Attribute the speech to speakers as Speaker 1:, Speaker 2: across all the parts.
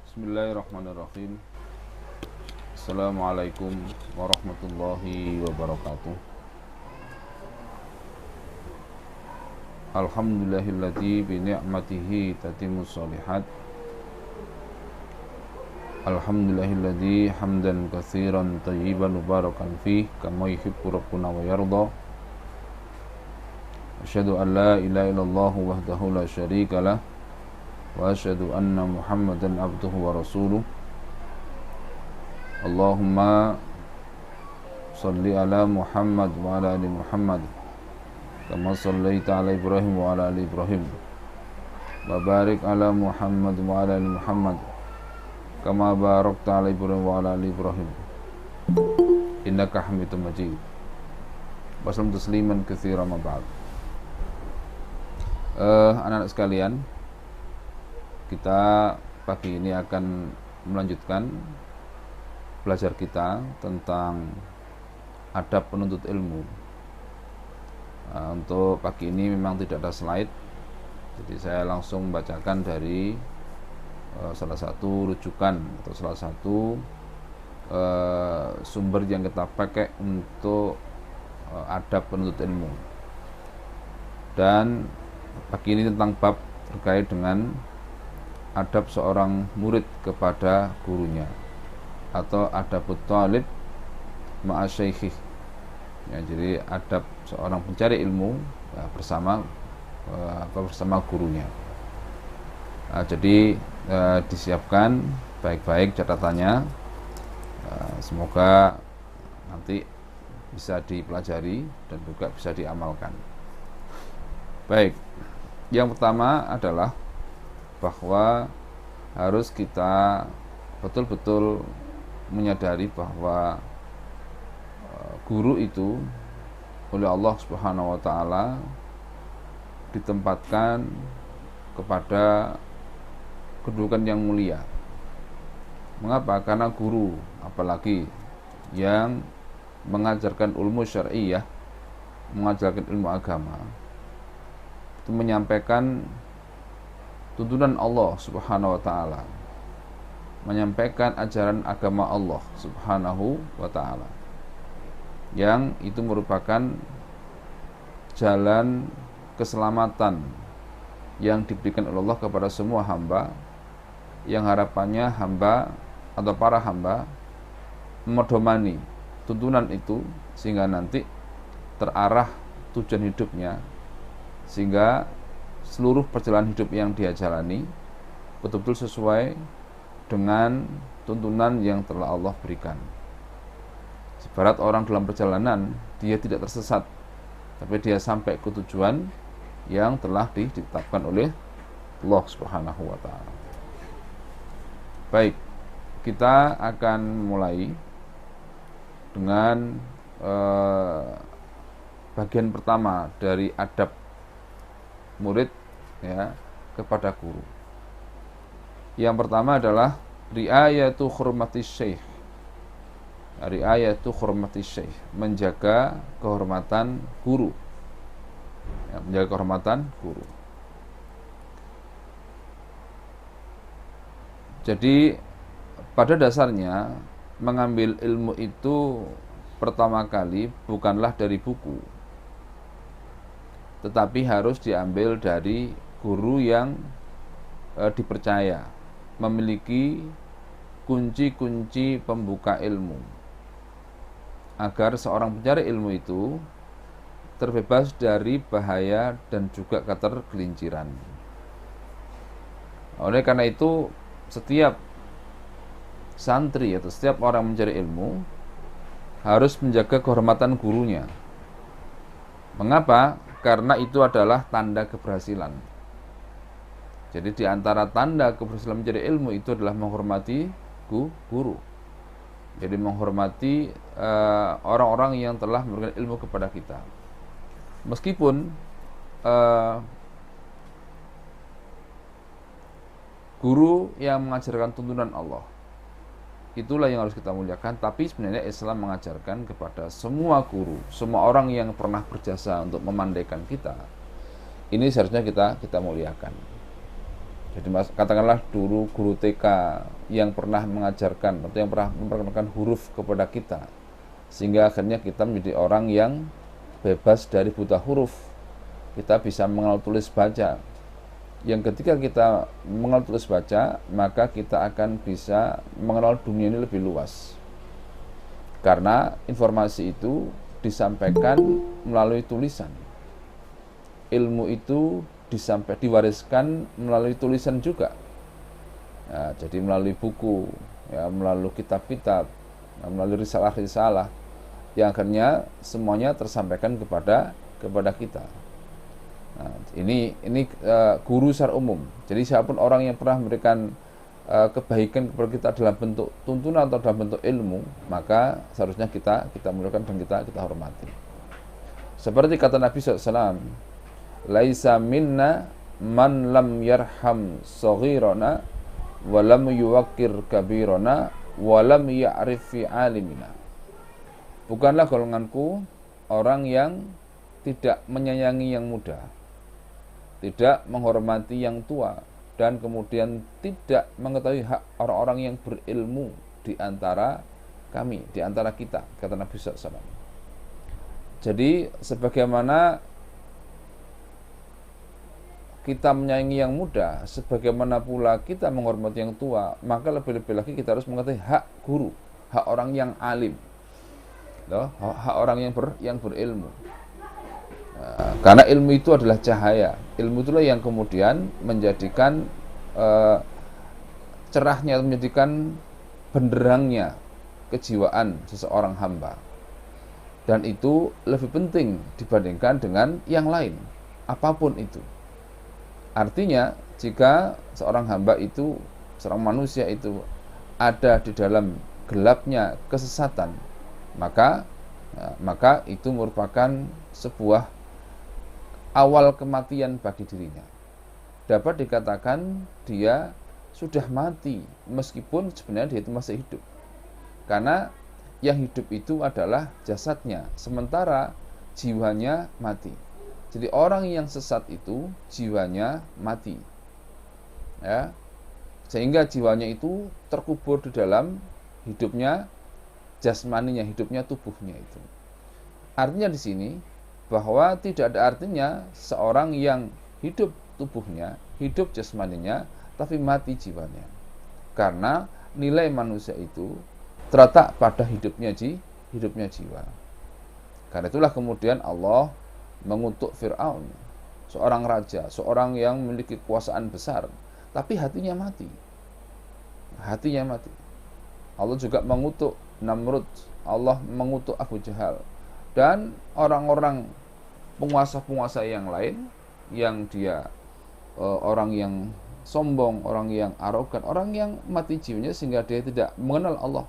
Speaker 1: Bismillahirrahmanirrahim. Assalamualaikum warahmatullahi wabarakatuh. Alhamdulillahilladzi bi ni'matihi tatimmus shalihat. Alhamdulillahilladzi hamdan katsiran thayyiban mubarakan fih kama yuhibbu rabbuna wa yarda. Asyhadu an la ilaha illallah wahdahu la syarika lah wa asyhadu anna Muhammadan abduhu wa rasuluh. Allahumma salli ala Muhammad wa ala ali Muhammad kama sallaita ala Ibrahim wa ala ali Ibrahim wa barik ala Muhammad wa ala ali Muhammad kama barakta ala Ibrahim wa ala ali Ibrahim innaka Hamidum Majid. Wa sallam tasliman katsiran ma ba'd. Anak-anak sekalian, kita pagi ini akan melanjutkan belajar kita tentang adab penuntut ilmu. Untuk pagi ini memang tidak ada slide, jadi saya langsung membacakan dari salah satu rujukan atau salah satu sumber yang kita pakai untuk adab penuntut ilmu. Dan pagi ini tentang bab terkait dengan adab seorang murid kepada gurunya, atau adabut thalib ma'a syaikhih. Ya, jadi adab seorang pencari ilmu ya, bersama gurunya. Jadi disiapkan baik-baik catatannya. Semoga nanti bisa dipelajari dan juga bisa diamalkan. Baik, yang pertama adalah bahwa harus kita betul-betul menyadari bahwa guru itu oleh Allah Subhanahu wa taala ditempatkan kepada kedudukan yang mulia. Mengapa? Karena guru, apalagi yang mengajarkan ilmu syar'iyyah, mengajarkan ilmu agama, itu menyampaikan tuntunan Allah Subhanahu wa taala, menyampaikan ajaran agama Allah Subhanahu wa taala, yang itu merupakan jalan keselamatan yang diberikan oleh Allah kepada semua hamba, yang harapannya hamba atau para hamba memedomani tuntunan itu sehingga nanti terarah tujuan hidupnya, sehingga seluruh perjalanan hidup yang dia jalani betul-betul sesuai dengan tuntunan yang telah Allah berikan. Sebarat orang dalam perjalanan, dia tidak tersesat, tapi dia sampai ke tujuan yang telah ditetapkan oleh Allah Subhanahu wa taala. Baik, kita akan mulai dengan bagian pertama dari adab murid ya kepada guru. Yang pertama adalah riayatu hurmati syekh. Riayatu hurmati syekh, menjaga kehormatan guru. Ya, menjaga kehormatan guru. Jadi pada dasarnya mengambil ilmu itu pertama kali bukanlah dari buku, tetapi harus diambil dari guru yang dipercaya, memiliki kunci-kunci pembuka ilmu, agar seorang pencari ilmu itu terbebas dari bahaya dan juga ketergelinciran. Oleh karena itu, setiap santri atau setiap orang mencari ilmu harus menjaga kehormatan gurunya. Mengapa? Karena itu adalah tanda keberhasilan. Jadi di antara tanda keberhasilan mencari ilmu itu adalah menghormati guru. Jadi menghormati orang-orang yang telah memberikan ilmu kepada kita. Meskipun guru yang mengajarkan tuntunan Allah, itulah yang harus kita muliakan. Tapi sebenarnya Islam mengajarkan kepada semua guru, semua orang yang pernah berjasa untuk memandaikan kita, ini seharusnya kita muliakan. Jadi katakanlah dulu guru TK yang pernah mengajarkan atau yang pernah memperkenalkan huruf kepada kita, sehingga akhirnya kita menjadi orang yang bebas dari buta huruf. Kita bisa mengenal tulis baca. Yang ketika kita mengenal tulis baca, maka kita akan bisa mengenal dunia ini lebih luas. Karena informasi itu disampaikan melalui tulisan. Ilmu itu diwariskan melalui tulisan juga. Ya, jadi melalui buku, ya, melalui kitab-kitab, ya, melalui risalah-risalah, yang akhirnya semuanya tersampaikan kepada kita. Nah, ini guru secara umum. Jadi siapapun orang yang pernah memberikan kebaikan kepada kita dalam bentuk tuntunan atau dalam bentuk ilmu, maka seharusnya kita muliakan dan kita hormati. Seperti kata Nabi SAW, laisa minna man lam yarham saghirana wa lam yuwaqqir kabirana wa lam ya'rif fi alimina. Bukanlah golonganku orang yang tidak menyayangi yang muda, tidak menghormati yang tua, dan kemudian tidak mengetahui hak orang-orang yang berilmu di antara kami, di antara kita, kata Nabi SAW. Jadi sebagaimana kita menyayangi yang muda, sebagaimana pula kita menghormati yang tua, maka lebih-lebih lagi kita harus mengetahui hak guru, hak orang yang alim, hak orang yang berilmu. Karena ilmu itu adalah cahaya. Ilmu itulah yang kemudian menjadikan cerahnya, menjadikan benderangnya kejiwaan seseorang hamba. Dan itu lebih penting dibandingkan dengan yang lain, apapun itu. Artinya, jika seorang hamba itu, seorang manusia itu ada di dalam gelapnya kesesatan, maka itu merupakan sebuah awal kematian bagi dirinya. Dapat dikatakan dia sudah mati, meskipun sebenarnya dia itu masih hidup. Karena yang hidup itu adalah jasadnya, sementara jiwanya mati. Jadi orang yang sesat itu jiwanya mati, ya, sehingga jiwanya itu terkubur di dalam hidupnya jasmaninya, hidupnya tubuhnya itu. Artinya di sini bahwa tidak ada artinya seorang yang hidup tubuhnya, hidup jasmaninya, tapi mati jiwanya. Karena nilai manusia itu terletak pada hidupnya jiwa. Karena itulah kemudian Allah mengutuk Fir'aun, seorang raja, seorang yang memiliki kekuasaan besar, tapi hatinya mati. Allah juga mengutuk Namrud, Allah mengutuk Abu Jahal, dan orang-orang penguasa-penguasa yang lain, yang dia orang yang sombong, orang yang arogan, orang yang mati jiwanya sehingga dia tidak mengenal Allah,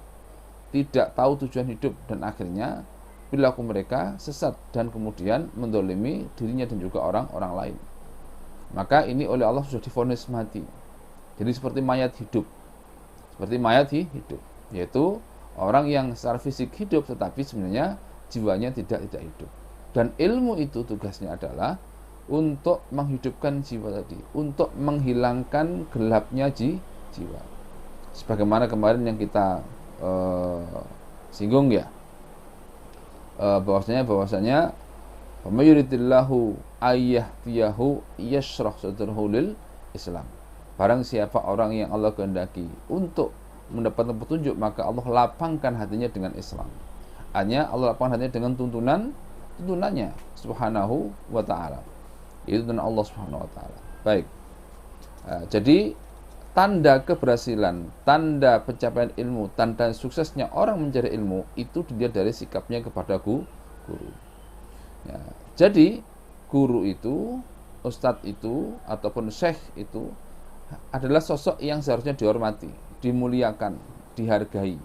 Speaker 1: tidak tahu tujuan hidup, dan akhirnya perilaku mereka sesat dan kemudian mendolimi dirinya dan juga orang-orang lain. Maka ini oleh Allah sudah divonis mati. Jadi seperti mayat hidup, yaitu orang yang secara fisik hidup tetapi sebenarnya jiwanya tidak hidup. Dan ilmu itu tugasnya adalah untuk menghidupkan jiwa tadi, untuk menghilangkan gelapnya jiwa. Sebagaimana kemarin yang kita singgung, ya, bahwasanya mayuritillahu ayyahtiyahu yashrah sadrahu lil Islam. Barang siapa orang yang Allah kehendaki untuk mendapatkan petunjuk, maka Allah lapangkan hatinya dengan Islam. Hanya Allah lapangkan hatinya dengan tuntunannya subhanahu wa ta'ala. Itu tuntunan Allah subhanahu wa ta'ala. Baik. Jadi tanda keberhasilan, tanda pencapaian ilmu, tanda suksesnya orang mencari ilmu itu dilihat dari sikapnya kepada guru. Ya, jadi guru itu, ustadz itu, ataupun syekh itu adalah sosok yang seharusnya dihormati, dimuliakan, dihargai,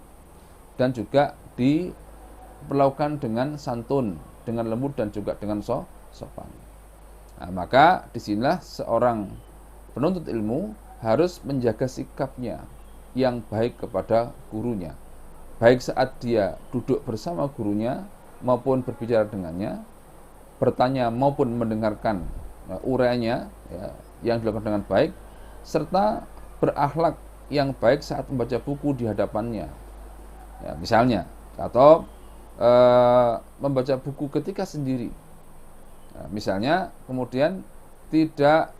Speaker 1: dan juga diperlakukan dengan santun, dengan lembut, dan juga dengan sopan. Nah, maka disinilah seorang penuntut ilmu harus menjaga sikapnya yang baik kepada gurunya, baik saat dia duduk bersama gurunya maupun berbicara dengannya, bertanya maupun mendengarkan uraiannya, ya, yang dilakukan dengan baik, serta berakhlak yang baik saat membaca buku di hadapannya. Ya, misalnya, atau membaca buku ketika sendiri. Nah, misalnya, kemudian tidak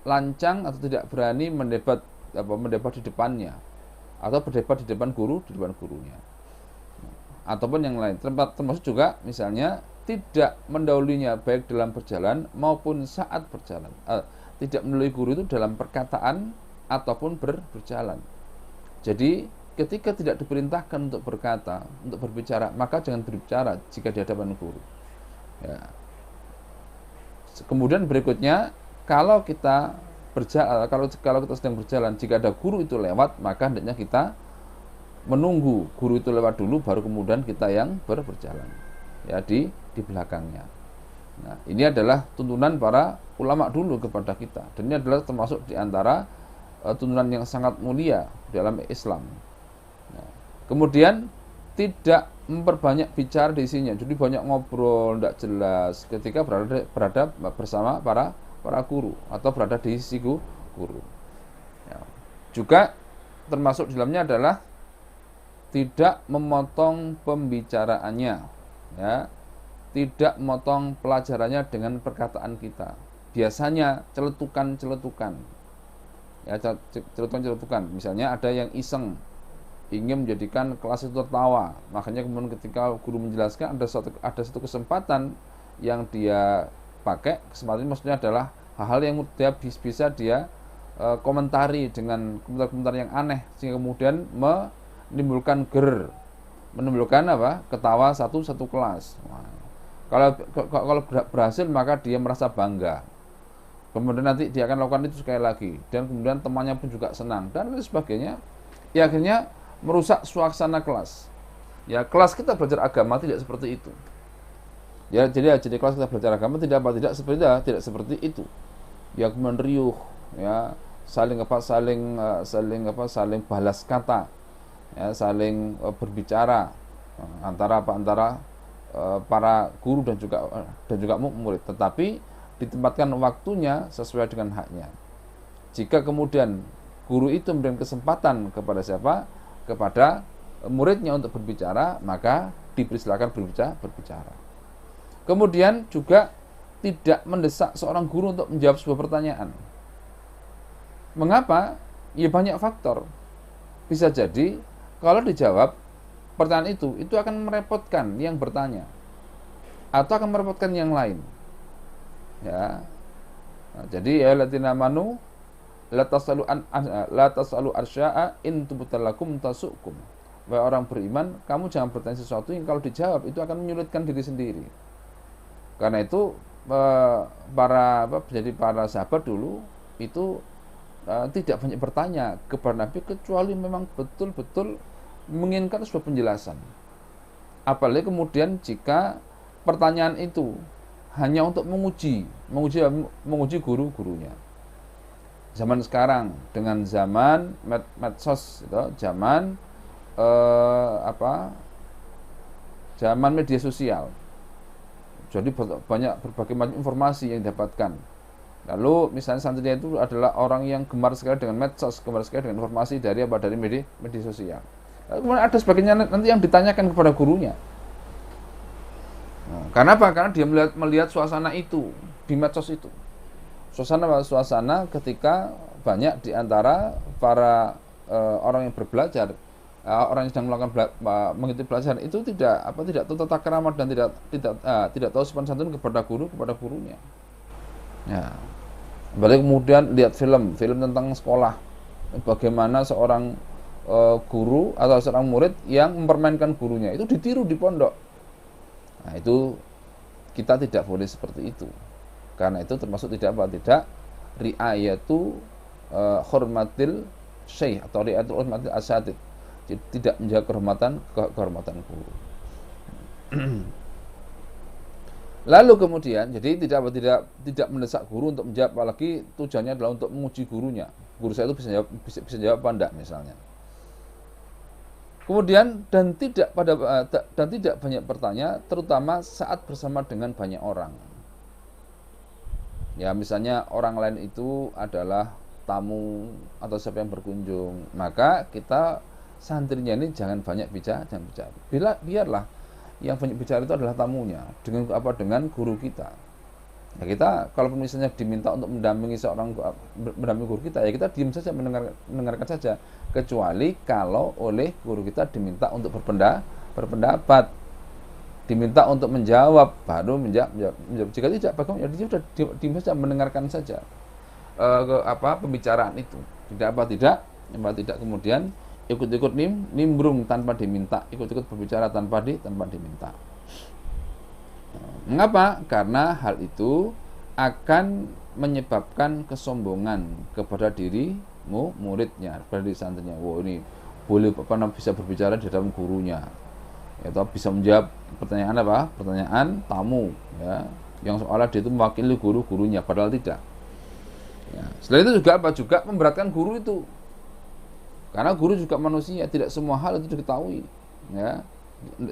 Speaker 1: lancang atau tidak berani mendebat di depannya, atau berdebat di depan gurunya, ataupun yang lain. Termasuk juga misalnya tidak mendahulunya baik dalam berjalan maupun saat berjalan. Tidak mendahului guru itu dalam perkataan ataupun berjalan. Jadi ketika tidak diperintahkan untuk berkata, untuk berbicara, maka jangan berbicara jika di hadapan guru. Ya. Kemudian berikutnya, kalau kita berjalan, kalau kita sedang berjalan, jika ada guru itu lewat, maka hendaknya kita menunggu guru itu lewat dulu, baru kemudian kita yang berjalan, ya, di belakangnya. Nah, ini adalah tuntunan para ulama dulu kepada kita, dan ini adalah termasuk di antara tuntunan yang sangat mulia dalam Islam. Nah, kemudian tidak memperbanyak bicara di isinya, jadi banyak ngobrol tidak jelas ketika berada bersama para guru atau berada di sisi guru. Ya. Juga termasuk di dalamnya adalah tidak memotong pembicaraannya, ya, tidak memotong pelajarannya dengan perkataan kita. Biasanya celetukan, ya, celetukan. Misalnya ada yang iseng ingin menjadikan kelas itu tertawa, makanya kemudian ketika guru menjelaskan ada satu kesempatan yang dia pakai. Kesempatan ini maksudnya adalah hal-hal yang dia bisa dia komentari dengan komentar-komentar yang aneh, sehingga kemudian menimbulkan ketawa satu kelas. Nah, kalau berhasil maka dia merasa bangga. Kemudian nanti dia akan lakukan itu sekali lagi, dan kemudian temannya pun juga senang dan lain sebagainya. Ya, akhirnya merusak suasana kelas. Ya, kelas kita belajar agama tidak seperti itu. Ya, jadi kelas kita belajar agama tidak seperti itu. Ya, kemudian riuh, ya, saling balas kata, ya, saling berbicara antara para guru dan juga murid, tetapi ditempatkan waktunya sesuai dengan haknya. Jika kemudian guru itu memberikan kesempatan kepada siapa? Kepada muridnya untuk berbicara, maka dipersilakan berbicara. Kemudian juga tidak mendesak seorang guru untuk menjawab sebuah pertanyaan. Mengapa? Ya, banyak faktor. Bisa jadi kalau dijawab pertanyaan itu akan merepotkan yang bertanya, atau akan merepotkan yang lain. Ya. Nah, jadi ya ladina manu la tasalu arsya'a in tubtalakum tasukum. Wahai orang beriman, kamu jangan bertanya sesuatu yang kalau dijawab itu akan menyulitkan diri sendiri. Karena itu para sahabat dulu itu tidak banyak bertanya kepada Nabi, kecuali memang betul-betul menginginkan sebuah penjelasan. Apalagi kemudian jika pertanyaan itu hanya untuk menguji guru-gurunya. Zaman sekarang dengan zaman medsos itu, zaman zaman media sosial. Jadi banyak berbagai macam informasi yang didapatkan. Lalu misalnya santrinya itu adalah orang yang gemar sekali dengan medsos, gemar sekali dengan informasi dari media sosial. Lalu kemudian ada sebagainya nanti yang ditanyakan kepada gurunya. Nah, karena apa? Karena dia melihat suasana itu di medsos itu. Suasana ketika banyak di antara para orang yang berbelajar, orang yang sedang mengikuti pelajaran itu tidak tahu tata krama dan tidak tahu sopan santun kepada gurunya. Ya. Balik kemudian lihat film tentang sekolah, bagaimana seorang guru atau seorang murid yang mempermainkan gurunya, itu ditiru di pondok. Nah, itu kita tidak boleh seperti itu. Karena itu termasuk tidak riayatu hormatil syekh atau riayatul hormatil asatid. Jadi tidak menjaga kehormatan guru. Lalu kemudian jadi tidak mendesak guru untuk menjawab, apalagi tujuannya adalah untuk menguji gurunya. Guru saya itu bisa jawab apa enggak misalnya. Kemudian dan tidak banyak bertanya, terutama saat bersama dengan banyak orang. Ya, misalnya orang lain itu adalah tamu atau siapa yang berkunjung, maka kita santrinya ini jangan banyak bicara, jangan bicara. Biarlah yang banyak bicara itu adalah tamunya, dengan guru kita. Ya kita kalau misalnya diminta untuk mendampingi mendampingi guru kita, ya kita diam saja, mendengarkan saja, kecuali kalau oleh guru kita diminta untuk berpendapat, diminta untuk menjawab, baru menjawab. Jika tidak, bagaimana? Ya dia sudah diam saja, mendengarkan saja pembicaraan itu. Tidak kemudian ikut-ikut nimbrung tanpa diminta, ikut-ikut berbicara tanpa diminta. Mengapa? Karena hal itu akan menyebabkan kesombongan kepada dirimu, muridnya, kepada diri santrinya. Wah, ini boleh bisa berbicara di dalam gurunya, atau bisa menjawab pertanyaan tamu, ya, yang seolah dia itu mewakili gurunya, padahal tidak. Ya. Selain itu juga memberatkan guru itu, karena guru juga manusia, tidak semua hal itu diketahui, ya,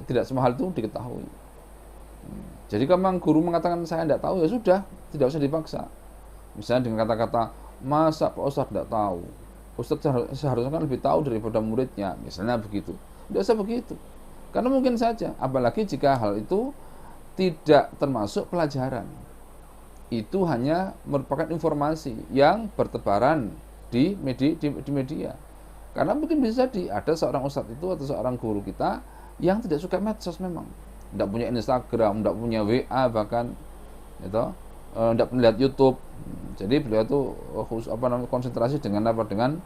Speaker 1: tidak semua hal itu diketahui. Jadi kalau memang guru mengatakan saya tidak tahu, ya sudah, tidak usah dipaksa. Misalnya dengan kata-kata, masa Pak Ustadz tidak tahu, Ustadz seharusnya kan lebih tahu daripada muridnya, misalnya begitu. Tidak usah begitu, karena mungkin saja, apalagi jika hal itu tidak termasuk pelajaran, itu hanya merupakan informasi yang bertebaran di media. Karena mungkin bisa jadi ada seorang ustadz itu atau seorang guru kita yang tidak suka medsos, memang tidak punya Instagram, tidak punya WA, bahkan itu tidak melihat YouTube. Jadi beliau itu konsentrasi dengan pelajaran,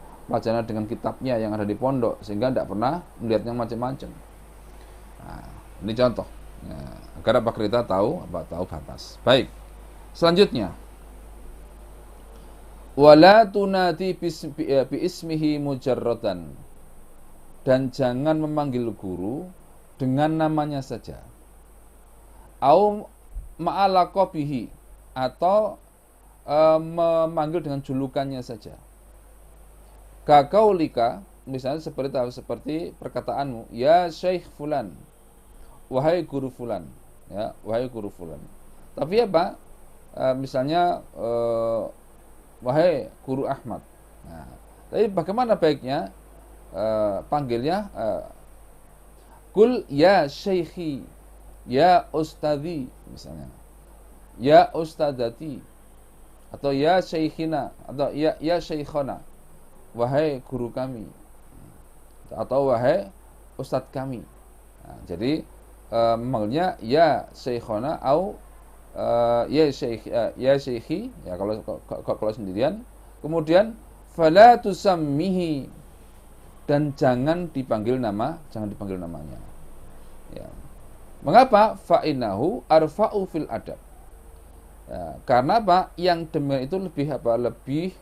Speaker 1: dengan kitabnya yang ada di pondok, sehingga tidak pernah melihat yang macam-macam. Nah, ini contoh, ya, agar kita tahu batas. Baik, selanjutnya, wala tunati bi ismihi mujarradan, dan jangan memanggil guru dengan namanya saja, au ma'alaqabihi, atau memanggil dengan julukannya saja. Kakaulika, misalnya seperti perkataanmu, ya Syekh fulan, wahai guru fulan, ya, wahai guru fulan. Tapi apa? Misalnya wahai guru Ahmad. Nah, tapi bagaimana baiknya panggilnya? Kul ya syekhi, ya ustadzi, misalnya, ya ustadzati, atau ya syekhina, atau ya syekhona, wahai guru kami, atau wahai ustadz kami. Nah, jadi memanggilnya ya syekhona atau ya syekhi, ya kalau sendirian. Kemudian fala tusammihi, dan jangan dipanggil namanya. Ya. Mengapa? Fa'inahu arfa'u fil adab. Ya, karena apa? Yang demikian itu lebih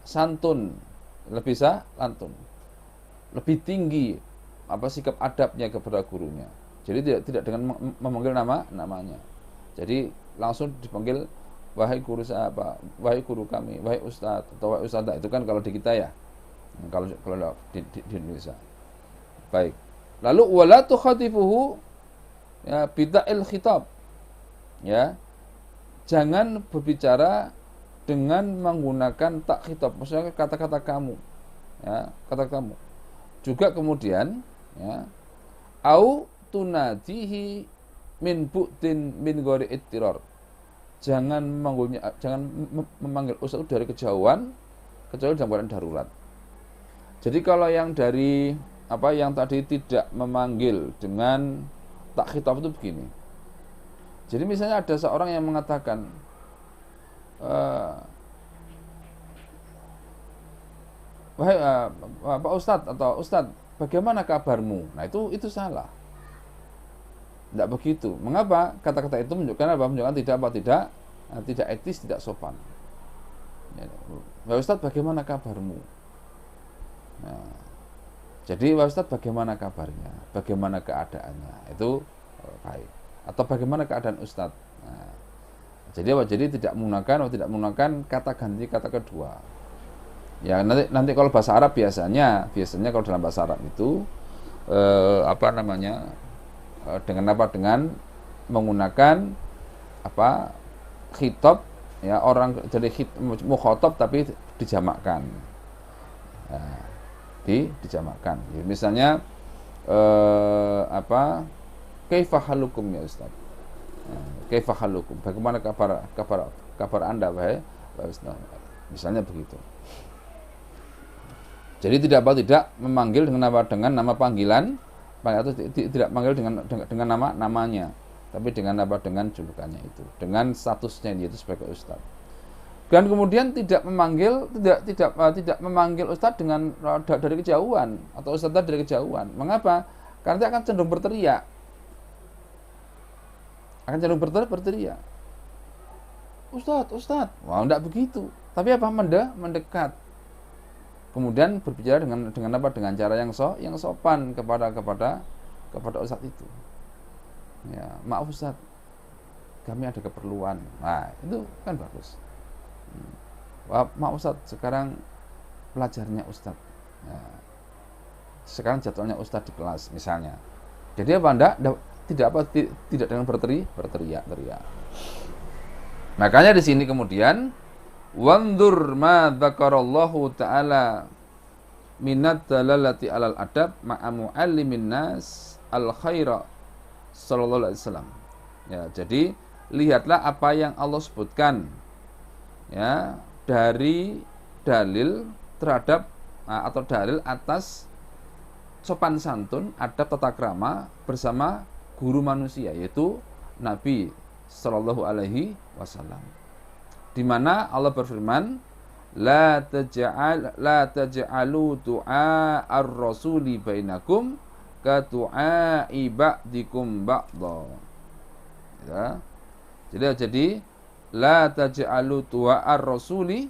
Speaker 1: santun, lebih santun, lebih tinggi sikap adabnya kepada gurunya. Jadi tidak dengan memanggil namanya. Jadi langsung dipanggil wahai guru saya, wahai guru kami, wahai ustadz atau wahai ustadzah. Itu kan kalau di kita, ya. Kalau di Indonesia. Baik. Lalu wala tukhatifuhu, ya, bida'il khitab. Ya. Jangan berbicara dengan menggunakan tak khitab, maksudnya kata-kata kamu. Ya, kata kamu. Juga kemudian, ya, au tunadihi min bu'tin min ghairi ittirar. Jangan memanggil ustaz dari kejauhan, kecuali dalam keadaan darurat. Jadi kalau yang yang tadi tidak memanggil dengan tak khitab itu begini. Jadi misalnya ada seorang yang mengatakan, wahai Pak Ustadz atau Ustadz, bagaimana kabarmu? Nah itu salah. Tidak begitu. Mengapa? Kata-kata itu menunjukkan apa? Menunjukkan tidak etis, tidak sopan. Wahai Ustadz, bagaimana kabarmu? Nah, jadi wahai Ustadz, bagaimana kabarnya? Bagaimana keadaannya? Itu baik. Atau bagaimana keadaan Ustadz? Nah, jadi tidak menggunakan kata ganti kata kedua. Ya nanti kalau bahasa Arab biasanya kalau dalam bahasa Arab itu dengan menggunakan khitab, ya, orang jadi mukhatab tapi dijamakkan. Nah, dijamakkan. Ya, misalnya kaifa halukum ya Ustaz. Kaifa halukum? Bagaimana kabar Anda wahai Ustaz? Misalnya begitu. Jadi tidak memanggil dengan nama panggilan, atau tidak memanggil dengan namanya, tapi dengan julukannya itu, dengan statusnya yaitu sebagai ustaz. Dan kemudian tidak memanggil ustaz dari kejauhan atau ustaz dari kejauhan. Mengapa? Karena dia akan cenderung berteriak. Berteriak. Ustaz. Wah, enggak begitu. Tapi apa? Mendekat. Kemudian berbicara dengan cara yang sopan kepada ustadz itu. Ya, maaf Ustaz, kami ada keperluan. Nah, itu kan bagus. Maaf Ustaz, sekarang pelajarnya Ustaz. Ya, sekarang jadwalnya Ustaz di kelas misalnya. Jadi apa? Tidak dengan berteriak. Makanya di sini kemudian wandur ma dzakarallahu ta'ala minat dalalati alal adab ma'a mu'allimin nas al khaira sallallahu alaihi wasallam. Ya, jadi lihatlah apa yang Allah sebutkan ya dari dalil terhadap atau dalil atas sopan santun, adab tata krama bersama guru manusia yaitu Nabi sallallahu alaihi wasallam. Di mana Allah berfirman, la taj'alu du'a ar-rasuli bainakum ka du'a'i ba'dikum ba'dha. Ya. Jadi la taj'alu du'a ar-rasuli,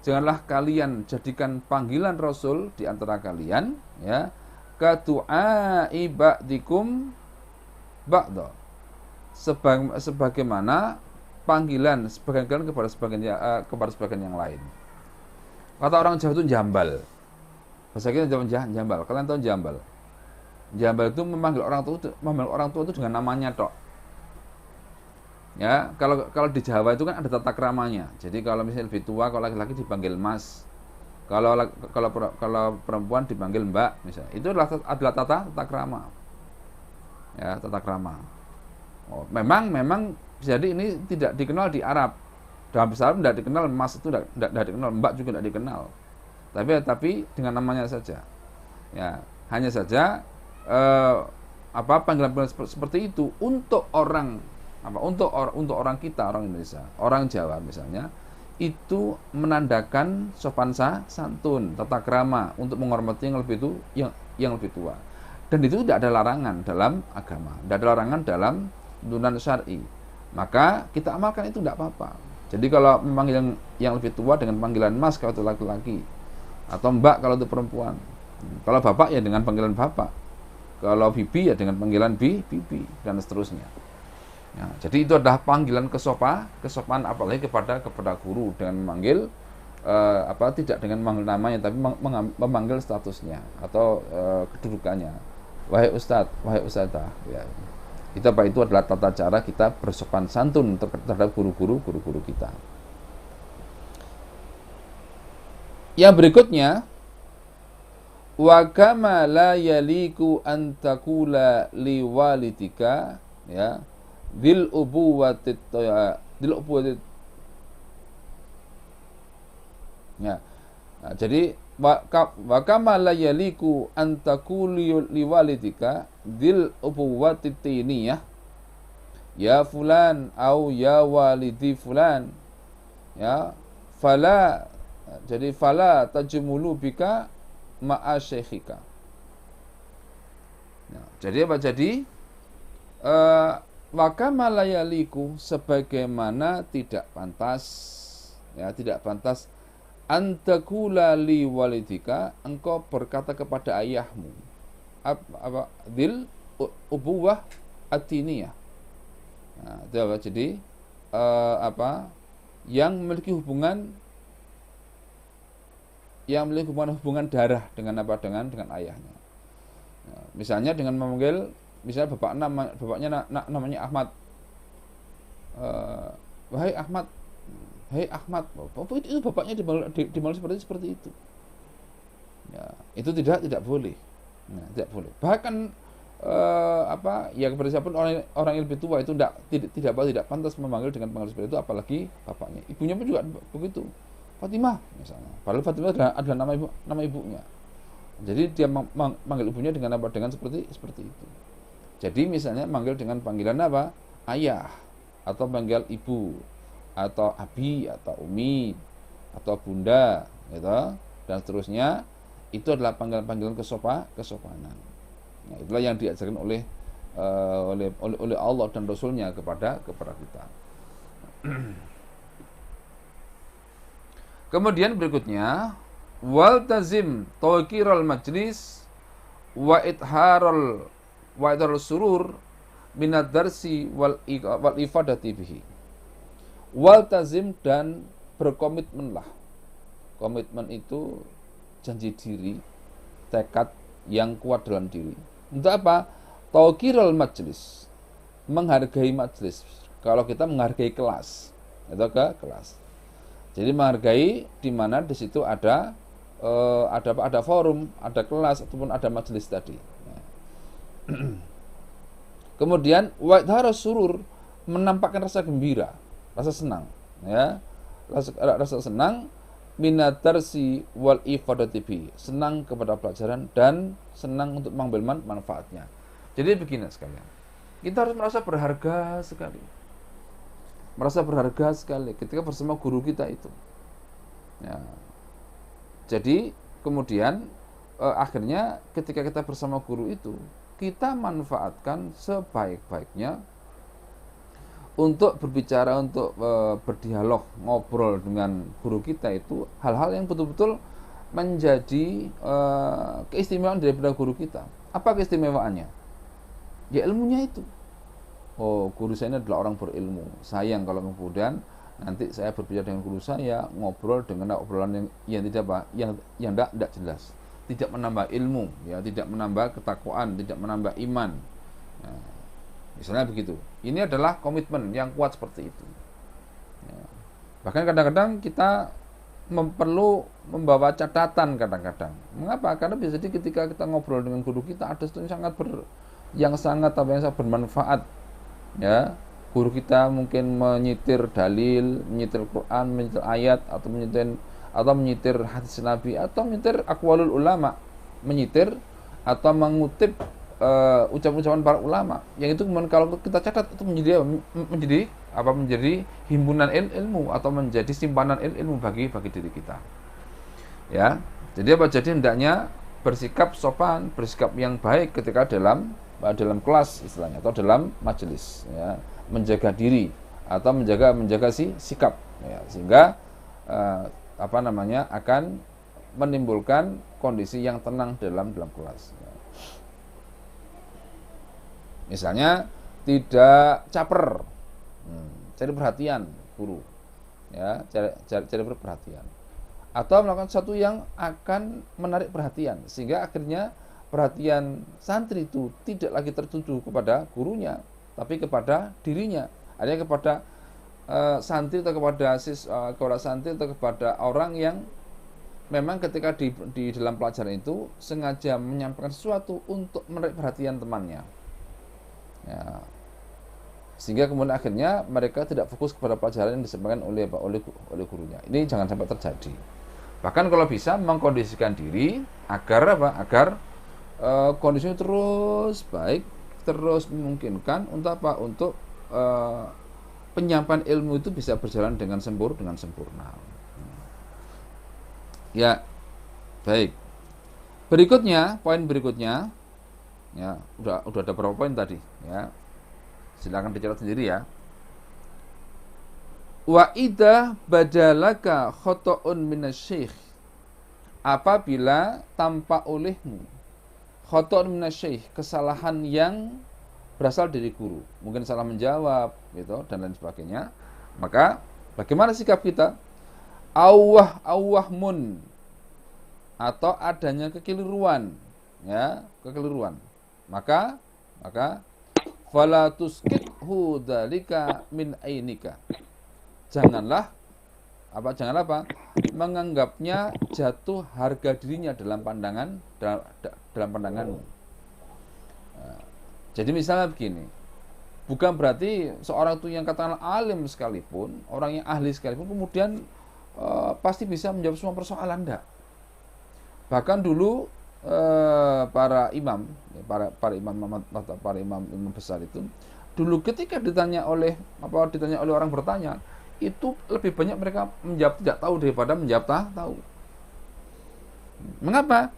Speaker 1: janganlah kalian jadikan panggilan Rasul di antara kalian ya ka du'a'i ba'dikum ba'dha. Sebagaimana panggilan sebagian kalian kepada sebagian yang lain. Kata orang Jawa itu jambal. Bahasa kita jambal. Kalian tahu jambal? Jambal itu memanggil orang tua itu dengan namanya tok. Ya, kalau di Jawa itu kan ada tata kramanya. Jadi kalau misalnya lebih tua, kalau laki-laki dipanggil Mas. Kalau perempuan dipanggil Mbak misalnya. Itu adalah tata krama. Ya, tata krama. Oh, memang jadi ini tidak dikenal di Arab. Dalam bahasa Arab tidak dikenal, Mas itu tidak dikenal, Mbak juga tidak dikenal. Tapi dengan namanya saja. Ya, hanya saja panggilan seperti itu untuk orang untuk orang kita, orang Indonesia, orang Jawa misalnya, itu menandakan sopan santun, tata krama untuk menghormati yang lebih tua. Dan itu tidak ada larangan dalam agama, tidak ada larangan dalam tuntunan syar'i. Maka kita amalkan itu tidak apa-apa. Jadi kalau memanggil yang lebih tua dengan panggilan Mas kalau itu laki-laki, atau Mbak kalau itu perempuan. Kalau bapak ya dengan panggilan bapak. Kalau bibi ya dengan panggilan bibi dan seterusnya. Ya, jadi itu adalah panggilan kesopanan apalagi kepada guru dengan memanggil tidak dengan memanggil namanya tapi memanggil statusnya atau kedudukannya. Wahai Ustadz, wahai Ustadzah, ya. Itu adalah tata cara kita bersopan santun terhadap guru kita. Yang berikutnya, wa kama la yaliku an taqula li walidika ya dil ubuwati ya. Nah, jadi wa kama la yaliku an taquli li walidika dil ubuwati tiniyah ya fulan au ya walidi fulan ya fala tajmulu bika ma'a syekhika. Ya, jadi apa? Jadi wa kama la yaliku sebagaimana tidak pantas antakula li walidika engkau berkata kepada ayahmu dil ubuwah atiniyah. Nah, itu apa? Jadi yang memiliki hubungan hubungan darah dengan ayahnya. Nah, misalnya dengan memanggil misalnya bapaknya namanya Ahmad. Wahai Ahmad, hei Ahmad, itu bapaknya dimanggil seperti itu. Ya, itu tidak boleh. Nah, tidak boleh. Bahkan ya kepada siapapun orang yang lebih tua itu tidak pantas memanggil dengan panggilan seperti itu, apalagi bapaknya. Ibunya pun juga begitu. Fatimah misalnya. Padahal Fatimah adalah nama ibunya. Jadi dia manggil ibunya dengan apa? Dengan seperti itu. Jadi misalnya manggil dengan panggilan apa? Ayah, atau panggil ibu, atau abi, atau umi, atau bunda, gitu, dan seterusnya. Itu adalah panggilan kesopanan. Nah, itulah yang diajarkan oleh Allah dan Rasulnya kepada kita. Kemudian berikutnya, wal tazim tawqiral majlis wa itharul surur minad darsi wal ifadati bihi. Wal tazim, dan berkomitmenlah. Komitmen itu janji diri, tekad yang kuat dalam diri. Untuk apa? Tawqiral majlis, menghargai majlis. Kalau kita menghargai kelas, itu ke kelas. Jadi menghargai di mana di situ ada forum, ada kelas ataupun ada majelis tadi. Kemudian wa surur, menampakkan rasa gembira, rasa senang, ya. Rasa senang minadarsi wal ifadati bi, senang kepada pelajaran dan senang untuk mengambil manfaatnya. Jadi begini sekalian, kita harus merasa berharga sekali. Merasa berharga sekali ketika bersama guru kita itu. Ya. Jadi kemudian akhirnya ketika kita bersama guru itu, kita manfaatkan sebaik-baiknya untuk berbicara, untuk berdialog, ngobrol dengan guru kita itu hal-hal yang betul-betul menjadi keistimewaan daripada guru kita. Apa keistimewaannya? Ya ilmunya itu. Oh, guru saya ini adalah orang berilmu. Sayang kalau kemudian nanti saya berbicara dengan guru saya, ngobrol dengan obrolan yang tidak tidak jelas, tidak menambah ilmu, ya, tidak menambah ketakwaan, tidak menambah iman. Nah, misalnya begitu. Ini adalah komitmen yang kuat seperti itu. Ya. Bahkan kadang-kadang kita perlu membawa catatan kadang-kadang. Mengapa? Karena bisa jadi ketika kita ngobrol dengan guru kita ada sesuatu yang sangat bermanfaat. Ya, guru kita mungkin menyitir dalil, menyitir Quran, menyitir ayat, atau menyitir hadis Nabi, atau menyitir aqwalul ulama, menyitir atau mengutip ucapan-ucapan para ulama, yang itu kemudian kalau kita catat itu menjadi himpunan ilmu atau menjadi simpanan ilmu bagi diri kita. Ya, jadi jadi hendaknya bersikap sopan, bersikap yang baik ketika dalam kelas istilahnya, atau dalam majelis, ya, menjaga diri atau menjaga sikap, ya, sehingga akan menimbulkan kondisi yang tenang dalam kelas. Ya. Misalnya tidak caper, cari perhatian guru, ya, cari perhatian, atau melakukan sesuatu yang akan menarik perhatian, sehingga akhirnya perhatian santri itu tidak lagi tertuju kepada gurunya, tapi kepada dirinya, artinya kepada santri atau kepada santri atau kepada orang yang memang ketika di dalam pelajaran itu sengaja menyampaikan sesuatu untuk menarik perhatian temannya. Ya. Sehingga kemudian akhirnya mereka tidak fokus kepada pelajaran yang disampaikan oleh gurunya. Ini jangan sampai terjadi. Bahkan kalau bisa mengkondisikan diri agar kondisinya terus baik, terus memungkinkan untuk Untuk penyampaian ilmu itu bisa berjalan dengan sempurna. Ya, baik. Poin berikutnya, ya, udah ada berapa poin tadi, ya. Silakan dicatat sendiri ya. Wa idza badalaka khata'un minasyikh, apabila tampak olehmu khata'un minasyikh, kesalahan yang berasal dari guru, mungkin salah menjawab gitu dan lain sebagainya, maka bagaimana sikap kita? Awwahmun, atau adanya kekeliruan, ya, maka fala tuskithu dzalika min ainika, janganlah Jangan apa? Menganggapnya jatuh harga dirinya dalam pandanganmu. Jadi misalnya begini, bukan berarti seorang itu yang katakanlah alim sekalipun, orang yang ahli sekalipun, kemudian pasti bisa menjawab semua persoalan, enggak. Bahkan dulu para imam, para imam besar itu, dulu ketika ditanya oleh orang bertanya, itu lebih banyak mereka menjawab tidak tahu daripada menjawab tahu. Mengapa?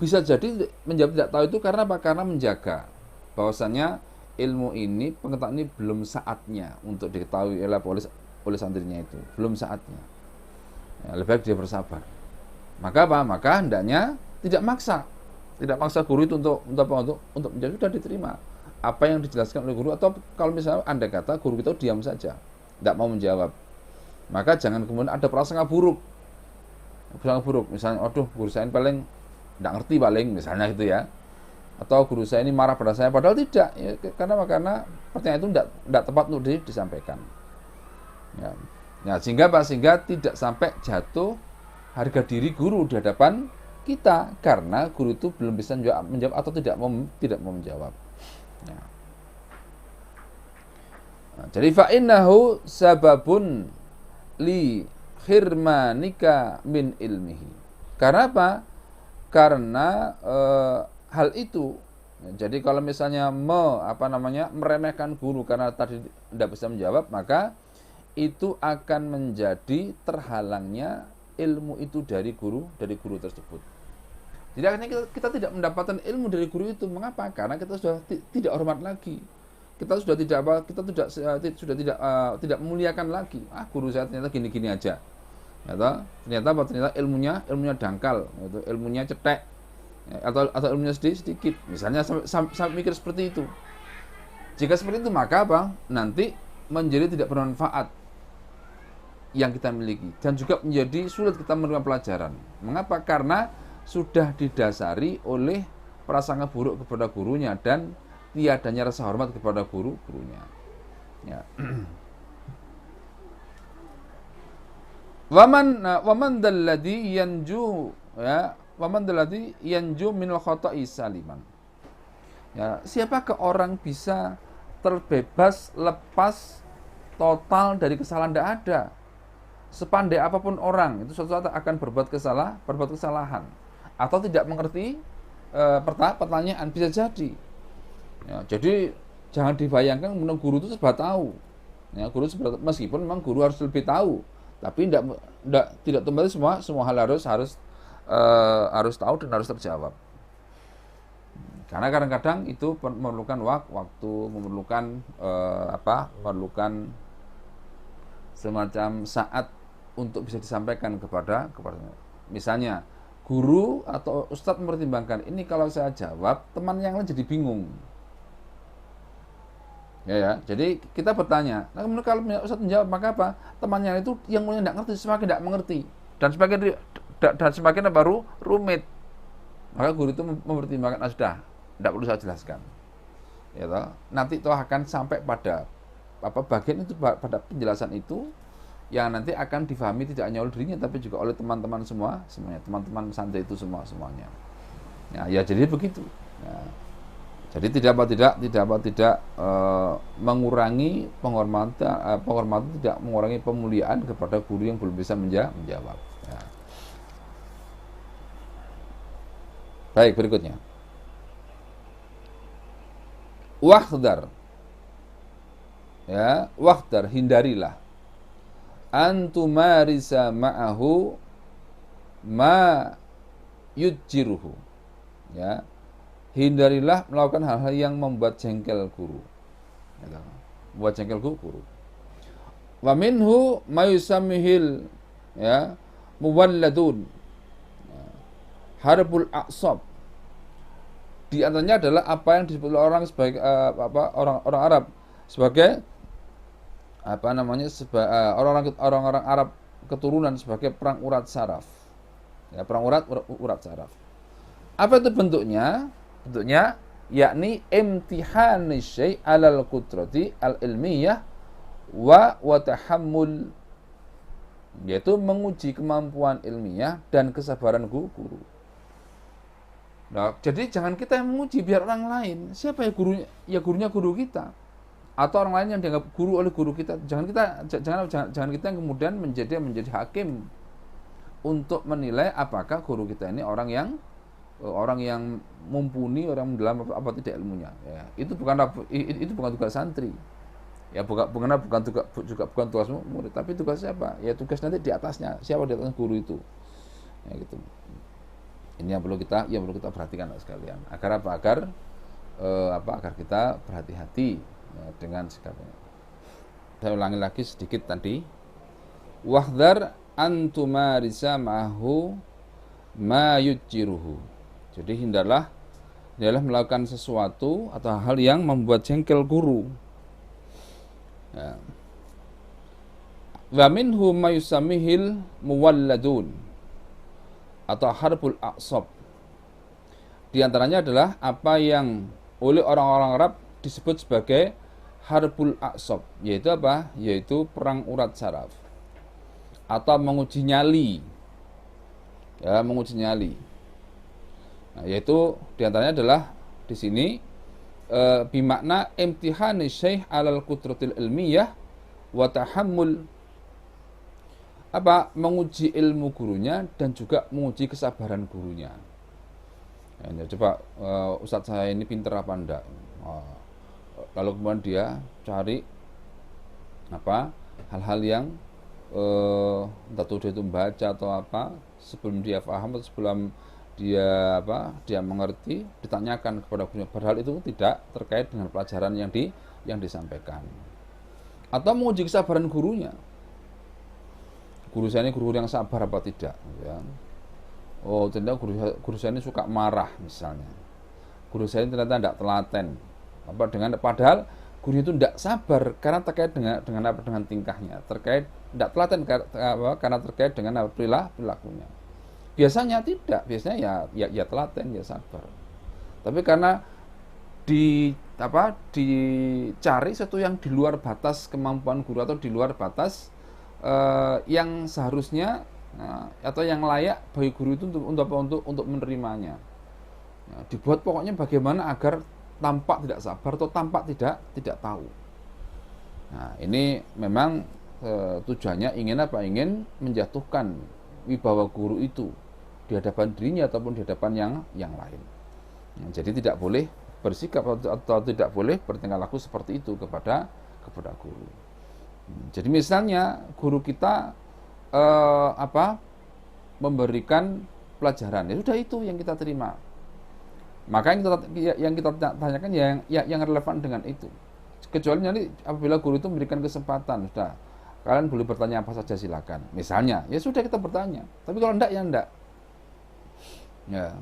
Speaker 1: Bisa jadi menjawab tidak tahu itu karena apa? Karena menjaga bahwasannya ilmu ini, pengetahuan ini belum saatnya untuk diketahui oleh santrinya itu, belum saatnya. Ya, lebih baik dia bersabar. Maka apa? Maka hendaknya tidak maksa guru itu untuk menjawab, sudah diterima apa yang dijelaskan oleh guru. Atau kalau misalnya Anda kata guru kita diam saja, tidak mau menjawab, maka jangan kemudian ada prasangka buruk. Misalnya, aduh guru saya ini paling tidak ngerti misalnya gitu ya, atau guru saya ini marah pada saya, padahal tidak ya, karena pertanyaan itu tidak tepat untuk disampaikan ya. Sehingga tidak sampai jatuh harga diri guru di hadapan kita karena guru itu belum bisa menjawab atau tidak mau menjawab ya. Jadi fa'innahu sababun li khirmanika min ilmihi. Karena apa? Karena hal itu. Jadi kalau misalnya meremehkan guru karena tadi tidak bisa menjawab, maka itu akan menjadi terhalangnya ilmu itu dari guru tersebut. Jadi akhirnya kita tidak mendapatkan ilmu dari guru itu. Mengapa? Karena kita sudah tidak hormat lagi. Kita sudah tidak memuliakan lagi. Guru saya ternyata gini-gini aja. Ternyata ilmunya dangkal, ilmunya cetek, atau ilmunya sedikit. Misalnya sampai mikir seperti itu. Jika seperti itu, maka nanti menjadi tidak bermanfaat yang kita miliki dan juga menjadi sulit kita menerima pelajaran. Mengapa? Karena sudah didasari oleh prasangka buruk kepada gurunya dan tiadanya rasa hormat kepada gurunya. Ya. Waman dalladhi yanju minal khata'i saliman. Ya, siapakah orang bisa terbebas, lepas total dari kesalahan? Tidak ada. Sepandai apapun orang, itu suatu saat akan berbuat kesalahan atau tidak mengerti pertanyaan, bisa jadi. Ya, jadi jangan dibayangkan guru itu serba tahu. Ya, meskipun memang guru harus lebih tahu, tapi tidak kembali semua hal harus tahu dan harus terjawab. Karena kadang-kadang itu memerlukan waktu, memerlukan semacam saat untuk bisa disampaikan kepada misalnya guru atau ustadz mempertimbangkan ini, kalau saya jawab teman yang lain jadi bingung. Ya, jadi kita bertanya. Nah, kemudian kalau ustadz menjawab, maka apa? Temannya itu yang mulai tidak ngerti semakin tidak mengerti dan semakin baru rumit. Maka guru itu mempertimbangkan, sudah, tidak perlu saya jelaskan. Ya, nanti itu akan sampai pada bagian itu, pada penjelasan itu yang nanti akan difahami tidak hanya oleh dirinya tapi juga oleh teman-teman semuanya, teman-teman santri itu semuanya. Ya, jadi begitu. Ya. Jadi tidak mengurangi penghormatan, tidak mengurangi pemuliaan kepada guru yang belum bisa menjawab. Ya. Baik, berikutnya. Wahdar. Ya, wahdar, hindarilah. Antumarisa ma'ahu ma yujjiruhu. Ya. Hindarilah melakukan hal-hal yang membuat jengkel guru. Ya, membuat jengkel guru. Wa minhu mayusamihil muwalladun. Harbul aqsab. Di antaranya adalah apa yang disebut oleh orang sebagai orang Arab sebagai orang-orang Arab keturunan sebagai perang urat saraf. Ya, perang urat saraf. Apa itu bentuknya? Yakni imtihani syai' alal qudrati al-ilmiyah wa tahammul, yaitu menguji kemampuan ilmiah dan kesabaran guru. Nah, jadi jangan kita yang menguji, biar orang lain. Siapa ya gurunya? Ya gurunya guru kita. Atau orang lain yang dianggap guru oleh guru kita. Jangan kita yang kemudian menjadi hakim untuk menilai apakah guru kita ini orang yang mumpuni, orang mendalam apa tidak ilmunya. Ya, itu bukan tugas santri. Ya bukan tugas murid, tapi tugas siapa? Ya tugas nanti di atasnya. Siapa di atas guru itu? Ya gitu. Ini yang perlu kita perhatikan sekalian. Agar kita berhati-hati dengan sikapnya. Saya ulangi lagi sedikit tadi. Wahdhar antumarisa ma'ahu ma yujjiruhu. Jadi hindarlah melakukan sesuatu atau hal yang membuat jengkel guru. Ya. Wa minhu ma yusammihil muwalladun atau harbul aqsab. Di antaranya adalah apa yang oleh orang-orang Arab disebut sebagai harbul aqsab, yaitu apa? Yaitu perang urat saraf atau menguji nyali. Ya, menguji nyali. Nah, yaitu di antaranya adalah di sini bimakna imtihani syekh alal qudratil ilmiyah wa tahammul, menguji ilmu gurunya dan juga menguji kesabaran gurunya. Ya, coba ustadz saya ini pinter apa enggak? Lalu kemudian dia cari hal-hal yang entah dia itu membaca atau apa, sebelum dia paham atau sebelum dia mengerti, ditanyakan kepada gurunya, padahal itu tidak terkait dengan pelajaran yang disampaikan. Atau menguji kesabaran gurunya. Guru saya ini guru yang sabar apa tidak, ya. Oh, ternyata guru saya ini suka marah misalnya. Guru saya ini ternyata tidak telaten. Padahal guru itu tidak sabar karena terkait dengan tingkahnya, tidak telaten karena terkait dengan perilakunya. Biasanya tidak, biasanya ya telaten, ya sabar. Tapi karena dicari sesuatu yang di luar batas kemampuan guru atau di luar batas yang seharusnya atau yang layak bagi guru itu untuk menerimanya. Ya, dibuat pokoknya bagaimana agar tampak tidak sabar atau tampak tidak tahu. Nah, ini memang tujuannya ingin menjatuhkan wibawa guru itu di hadapan dirinya ataupun di hadapan yang lain. Nah, jadi tidak boleh bersikap atau tidak boleh bertingkah laku seperti itu kepada guru. Jadi misalnya guru kita memberikan pelajaran, ya sudah itu yang kita terima. Maka yang kita tanyakan yang relevan dengan itu. Kecuali nanti apabila guru itu memberikan kesempatan, sudah kalian boleh bertanya apa saja silakan. Misalnya, ya sudah kita bertanya. Tapi kalau enggak ya enggak. Ya,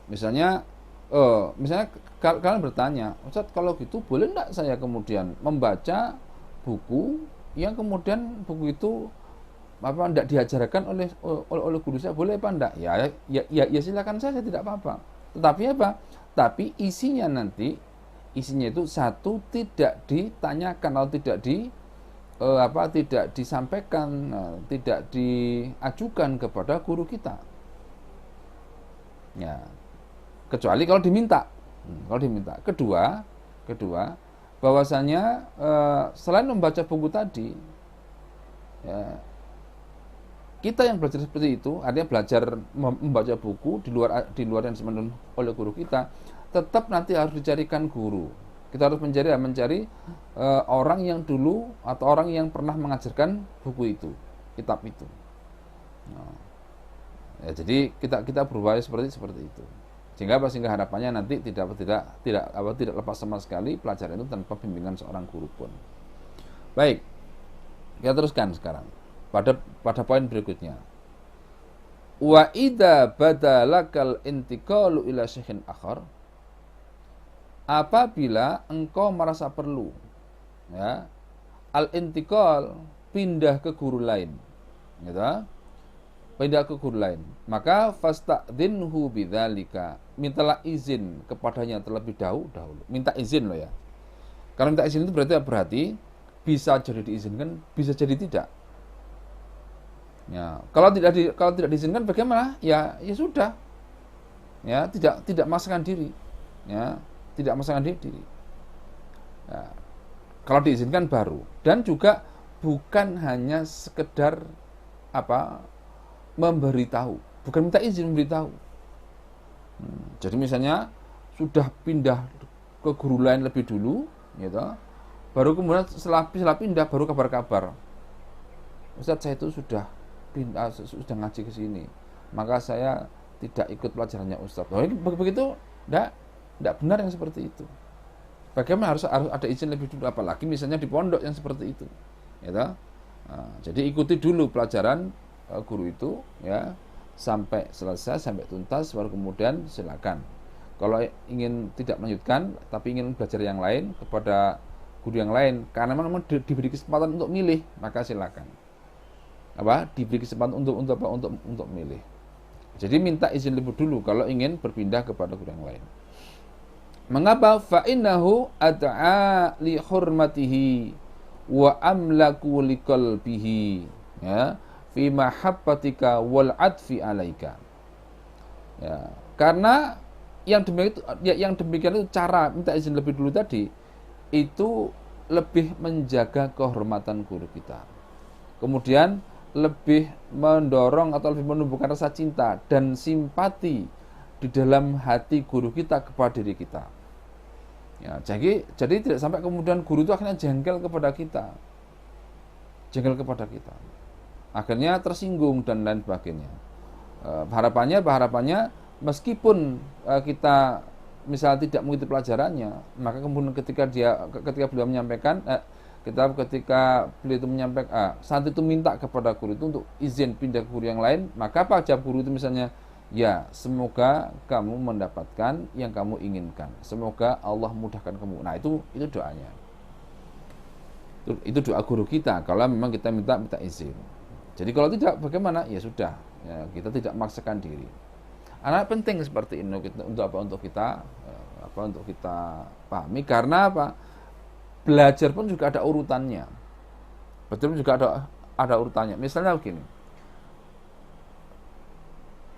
Speaker 1: misalnya kalian bertanya, Ustaz kalau gitu boleh enggak saya kemudian membaca buku yang kemudian buku itu enggak diajarkan oleh guru saya, boleh apa enggak? Ya silakan saja, tidak apa-apa. Tapi isinya itu satu, tidak ditanyakan atau tidak disampaikan, tidak diajukan kepada guru kita. Ya. Kecuali kalau diminta. Kedua, bahwasanya selain membaca buku tadi, ya, kita yang belajar seperti itu, artinya belajar membaca buku di luar yang disampaikan oleh guru kita, tetap nanti harus dicarikan guru. Kita harus mencari orang yang dulu atau orang yang pernah mengajarkan buku itu, kitab itu. Nah, ya, jadi kita berupaya seperti itu. Sehingga harapannya nanti tidak lepas sama sekali pelajaran itu tanpa bimbingan seorang guru pun. Baik, kita teruskan sekarang pada poin berikutnya. Wa idza badalakal intiqalu ila syekhin akhar, apabila engkau merasa perlu, ya, al-intiqal, pindah ke guru lain, gitu. Pindah ke guru lain, maka fasta'dzinhu bidzalika, mintalah izin kepadanya terlebih dahulu. Minta izin loh ya. Kalau minta izin itu berarti bisa jadi diizinkan, bisa jadi tidak. Ya, kalau tidak diizinkan bagaimana? Ya sudah. Ya, tidak memaksakan diri. Ya, tidak memaksakan diri. Ya, kalau diizinkan baru. Dan juga bukan hanya sekedar memberitahu, bukan minta izin, memberitahu. Jadi misalnya sudah pindah ke guru lain lebih dulu, gitu. Baru kemudian setelah pindah baru kabar-kabar. Ustadz, saya itu sudah pindah, sudah ngaji ke sini. Maka saya tidak ikut pelajarannya Ustadz. Begitu tidak benar yang seperti itu. Bagaimana harus ada izin lebih dulu, apalagi misalnya di pondok yang seperti itu. Gitu. Nah, jadi ikuti dulu pelajaran guru itu, ya, sampai selesai, sampai tuntas, baru kemudian silakan. Kalau ingin tidak melanjutkan tapi ingin belajar yang lain kepada guru yang lain, karena memang diberi kesempatan untuk milih, maka silakan. Diberi kesempatan untuk milih. Jadi minta izin lebih dulu kalau ingin berpindah kepada guru yang lain. Mengapa? Fa innahu ad'a li hurmatihi wa amlaku liqalbihi, ya, fi mahabbatika wal adfi alaika. Ya, karena yang demikian itu cara minta izin lebih dulu tadi itu lebih menjaga kehormatan guru kita. Kemudian lebih mendorong atau lebih menumbuhkan rasa cinta dan simpati di dalam hati guru kita kepada diri kita. Ya, jadi tidak sampai kemudian guru itu akhirnya jengkel kepada kita. Akhirnya tersinggung dan lain sebagainya. Harapannya meskipun kita misalnya tidak mengikuti pelajarannya, maka kemudian ketika beliau menyampaikan ketika beliau itu menyampaikan saat itu minta kepada guru itu untuk izin pindah ke guru yang lain, maka apa jawab guru itu misalnya, ya, semoga kamu mendapatkan yang kamu inginkan, semoga Allah mudahkan kamu. Nah, itu doanya. Itu doa guru kita kalau memang kita minta izin. Jadi kalau tidak bagaimana? Ya sudah, ya, kita tidak memaksakan diri. Anak penting seperti ini untuk kita pahami, karena apa? Belajar pun juga ada urutannya. Betul, juga ada urutannya. Misalnya begini.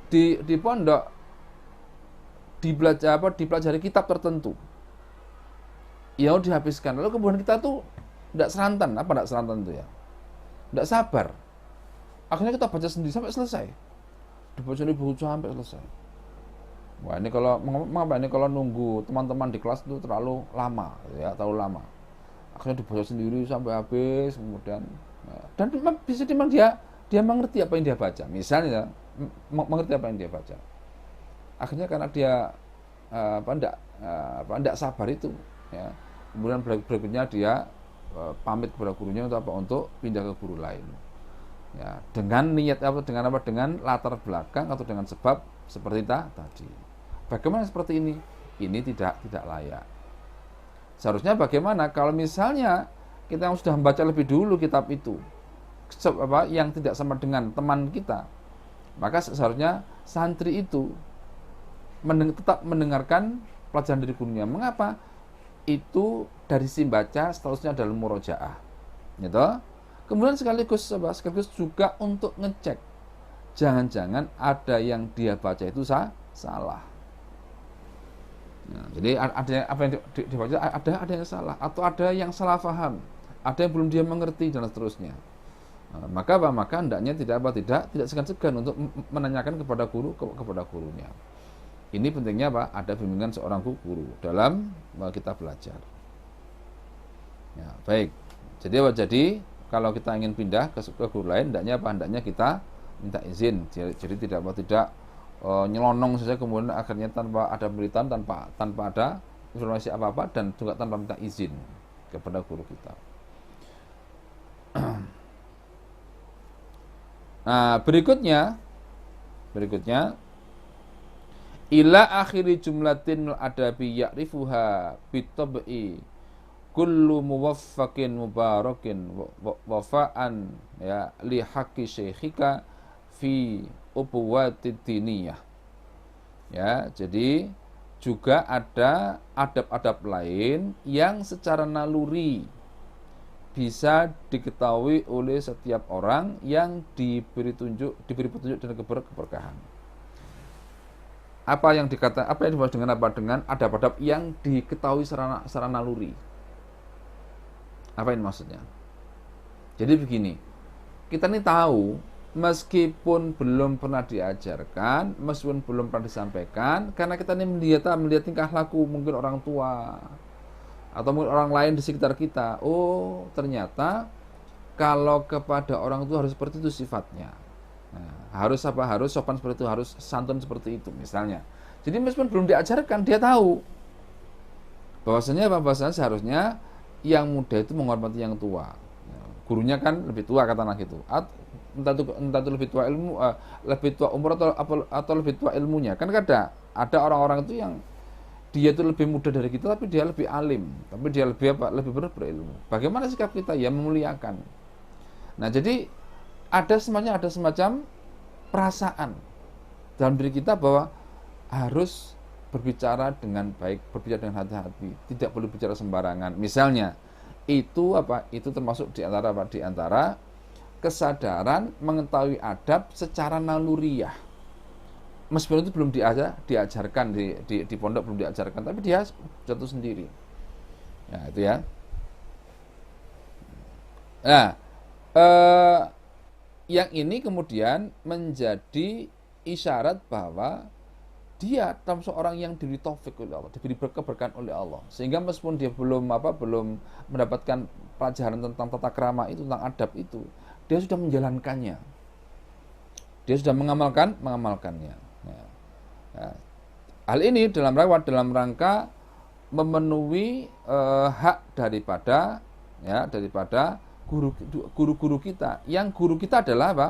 Speaker 1: Di pondok dipelajari kitab tertentu. Ya dihabiskan. Lalu kemudian kita tuh tidak serantan itu ya. Tidak sabar. Akhirnya kita baca sendiri sampai selesai. Dibaca di buku sampai selesai. Wah, ini kalau nunggu teman-teman di kelas itu terlalu lama, ya, terlalu lama. Akhirnya dibaca sendiri sampai habis, kemudian dan bisa memang dia mengerti apa yang dia baca. Misalnya mengerti apa yang dia baca. Akhirnya karena dia tidak sabar itu, ya. Kemudian berikutnya dia pamit kepada gurunya untuk pindah ke guru lain. Ya, dengan niat dengan latar belakang atau dengan sebab seperti tadi. Bagaimana seperti ini? Ini tidak layak. Seharusnya bagaimana kalau misalnya kita sudah membaca lebih dulu kitab itu, yang tidak sama dengan teman kita, maka seharusnya santri itu tetap mendengarkan pelajaran dari gurunya. Mengapa? Itu dari baca seterusnya dalam murojaah, gitu. Kemudian sekaligus juga untuk ngecek, jangan-jangan ada yang dia baca itu salah. Nah, jadi apa yang dibaca ada yang salah, atau ada yang salah paham, ada yang belum dia mengerti dan seterusnya. Nah, maka hendaknya tidak segan-segan untuk menanyakan kepada gurunya. Ini pentingnya ada bimbingan seorang guru dalam kita belajar. Ya, baik. Jadi kalau kita ingin pindah ke guru lain, hendaknya kita minta izin. Jadi tidak nyelonong saja kemudian akhirnya tanpa ada pemberitahuan, tanpa ada informasi apa-apa, dan juga tanpa minta izin kepada guru kita. Nah, berikutnya ila akhiri jumlatin adabi ya'rifuha bitab'i kullu muwaffaqin mubarakin wafa'an, ya, li haqqi syekhika fi ubuwatid diniyah. Ya, jadi juga ada adab-adab lain yang secara naluri bisa diketahui oleh setiap orang yang diberi petunjuk dan keberkahan. Apa yang dimaksud dengan apa? Dengan adab-adab yang diketahui secara naluri. Apa ini maksudnya? Jadi begini, kita ini tahu meskipun belum pernah diajarkan, meskipun belum pernah disampaikan, karena kita ini melihat tingkah laku mungkin orang tua atau mungkin orang lain di sekitar kita. Oh, ternyata kalau kepada orang tua harus seperti itu sifatnya. Nah, harus sopan seperti itu, harus santun seperti itu misalnya. Jadi meskipun belum diajarkan, dia tahu bahwasanya seharusnya yang muda itu menghormati yang tua. Gurunya kan lebih tua kata anak itu. Entah itu lebih tua lebih tua umur atau lebih tua ilmunya. Kan ada orang-orang itu yang dia itu lebih muda dari kita tapi dia lebih alim, tapi dia lebih berilmu. Bagaimana sikap kita? Ya memuliakan. Nah, jadi ada semacam perasaan dalam diri kita bahwa harus berbicara dengan baik, berbicara dengan hati-hati, tidak boleh bicara sembarangan. Misalnya, itu termasuk di antara kesadaran mengetahui adab secara naluriah. Meskipun itu belum diajarkan di pondok, belum diajarkan, tapi dia jatuh sendiri. Ya, itu ya. Nah, yang ini kemudian menjadi isyarat bahwa dia termasuk orang yang diberi taufik oleh Allah, diberi keberkahan oleh Allah, sehingga meskipun dia belum mendapatkan pelajaran tentang tata krama itu, tentang adab itu, dia sudah menjalankannya, dia sudah mengamalkannya. Nah, hal ini dalam rangka memenuhi hak daripada guru-guru kita. Yang guru kita adalah apa?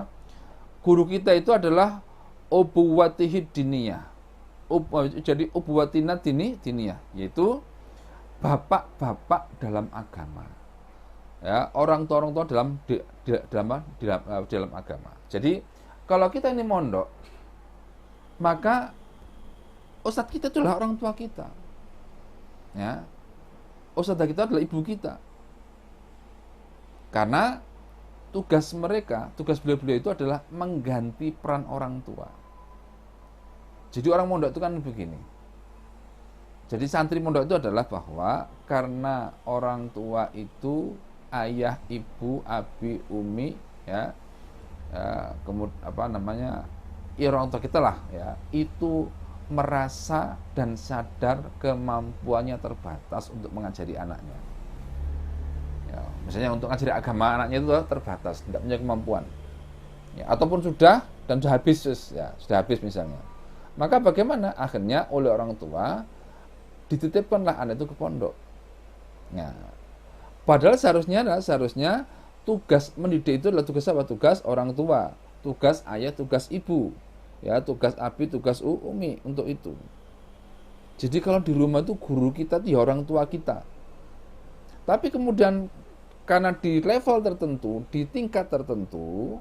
Speaker 1: Guru kita itu adalah ubuwatihid diniyah. Jadi ubuwatina diniyah, yaitu bapak-bapak dalam agama. Ya, orang tua dalam agama. Jadi kalau kita ini mondok, maka ustadz kita itulah orang tua kita. Ya. Ustadzah kita adalah ibu kita. Karena tugas beliau itu adalah mengganti peran orang tua. Jadi orang mondok itu kan begini. Jadi santri mondok itu adalah bahwa karena orang tua itu ayah, ibu, abi, umi, ya, kemudian orang tua kita lah, ya, itu merasa dan sadar kemampuannya terbatas untuk mengajari anaknya. Ya, misalnya untuk mengajari agama anaknya itu terbatas, tidak punya kemampuan. Ya, ataupun sudah habis, ya, sudah habis misalnya. Maka bagaimana? Akhirnya oleh orang tua dititipkanlah anak itu ke pondok. Nah, padahal seharusnya tugas mendidik itu adalah tugas apa? Tugas orang tua, tugas ayah, tugas ibu, ya, tugas abi, tugas umi untuk itu. Jadi kalau di rumah itu guru kita itu ya orang tua kita. Tapi kemudian karena di level tertentu, di tingkat tertentu,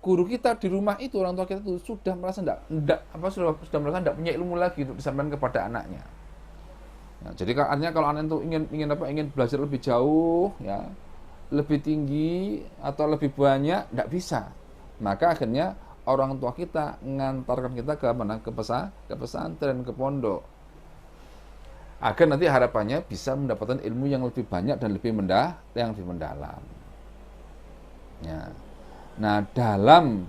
Speaker 1: guru kita di rumah itu, orang tua kita itu sudah merasa sudah merasa tidak punya ilmu lagi untuk disampaikan kepada anaknya. Nah, jadi artinya kalau anak itu ingin belajar lebih jauh, ya, lebih tinggi atau lebih banyak, tidak bisa. Maka akhirnya orang tua kita mengantarkan kita ke mana? Ke pesantren, ke pondok. Agar nanti harapannya bisa mendapatkan ilmu yang lebih banyak dan lebih mendalam. Ya. Nah, dalam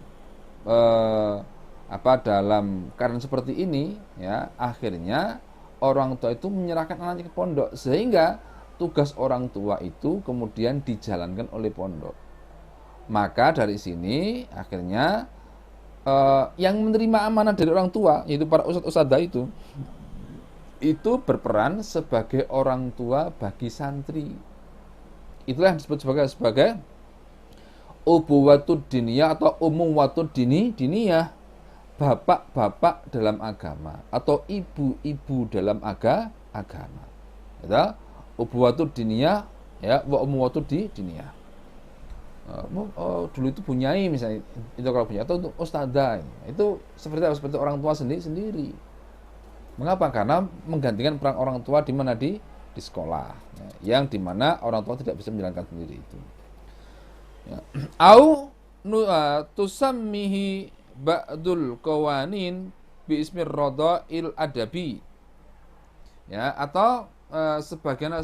Speaker 1: keadaan seperti ini, ya, akhirnya orang tua itu menyerahkan anaknya ke pondok, sehingga tugas orang tua itu kemudian dijalankan oleh pondok. Maka dari sini akhirnya yang menerima amanah dari orang tua, yaitu para ustadz-ustadzah itu berperan sebagai orang tua bagi santri. Itulah yang disebut sebagai ubuwatud diniyah atau umuwatud diniyah, bapak-bapak dalam agama atau ibu-ibu dalam agama. Ya, ubuwatud diniyah, ya, wa umuwatud diniyah. Dulu itu bunyai misalnya, itu kalau punya, atau untuk ustadzah itu seperti orang tua sendiri. Mengapa? Karena menggantikan peran orang tua di mana? Di di sekolah, ya, yang dimana orang tua tidak bisa menjalankan sendiri itu. Ya. Au tusammihi ba'dul qawanin bi ismir radha'il adabi. Ya, atau sebagian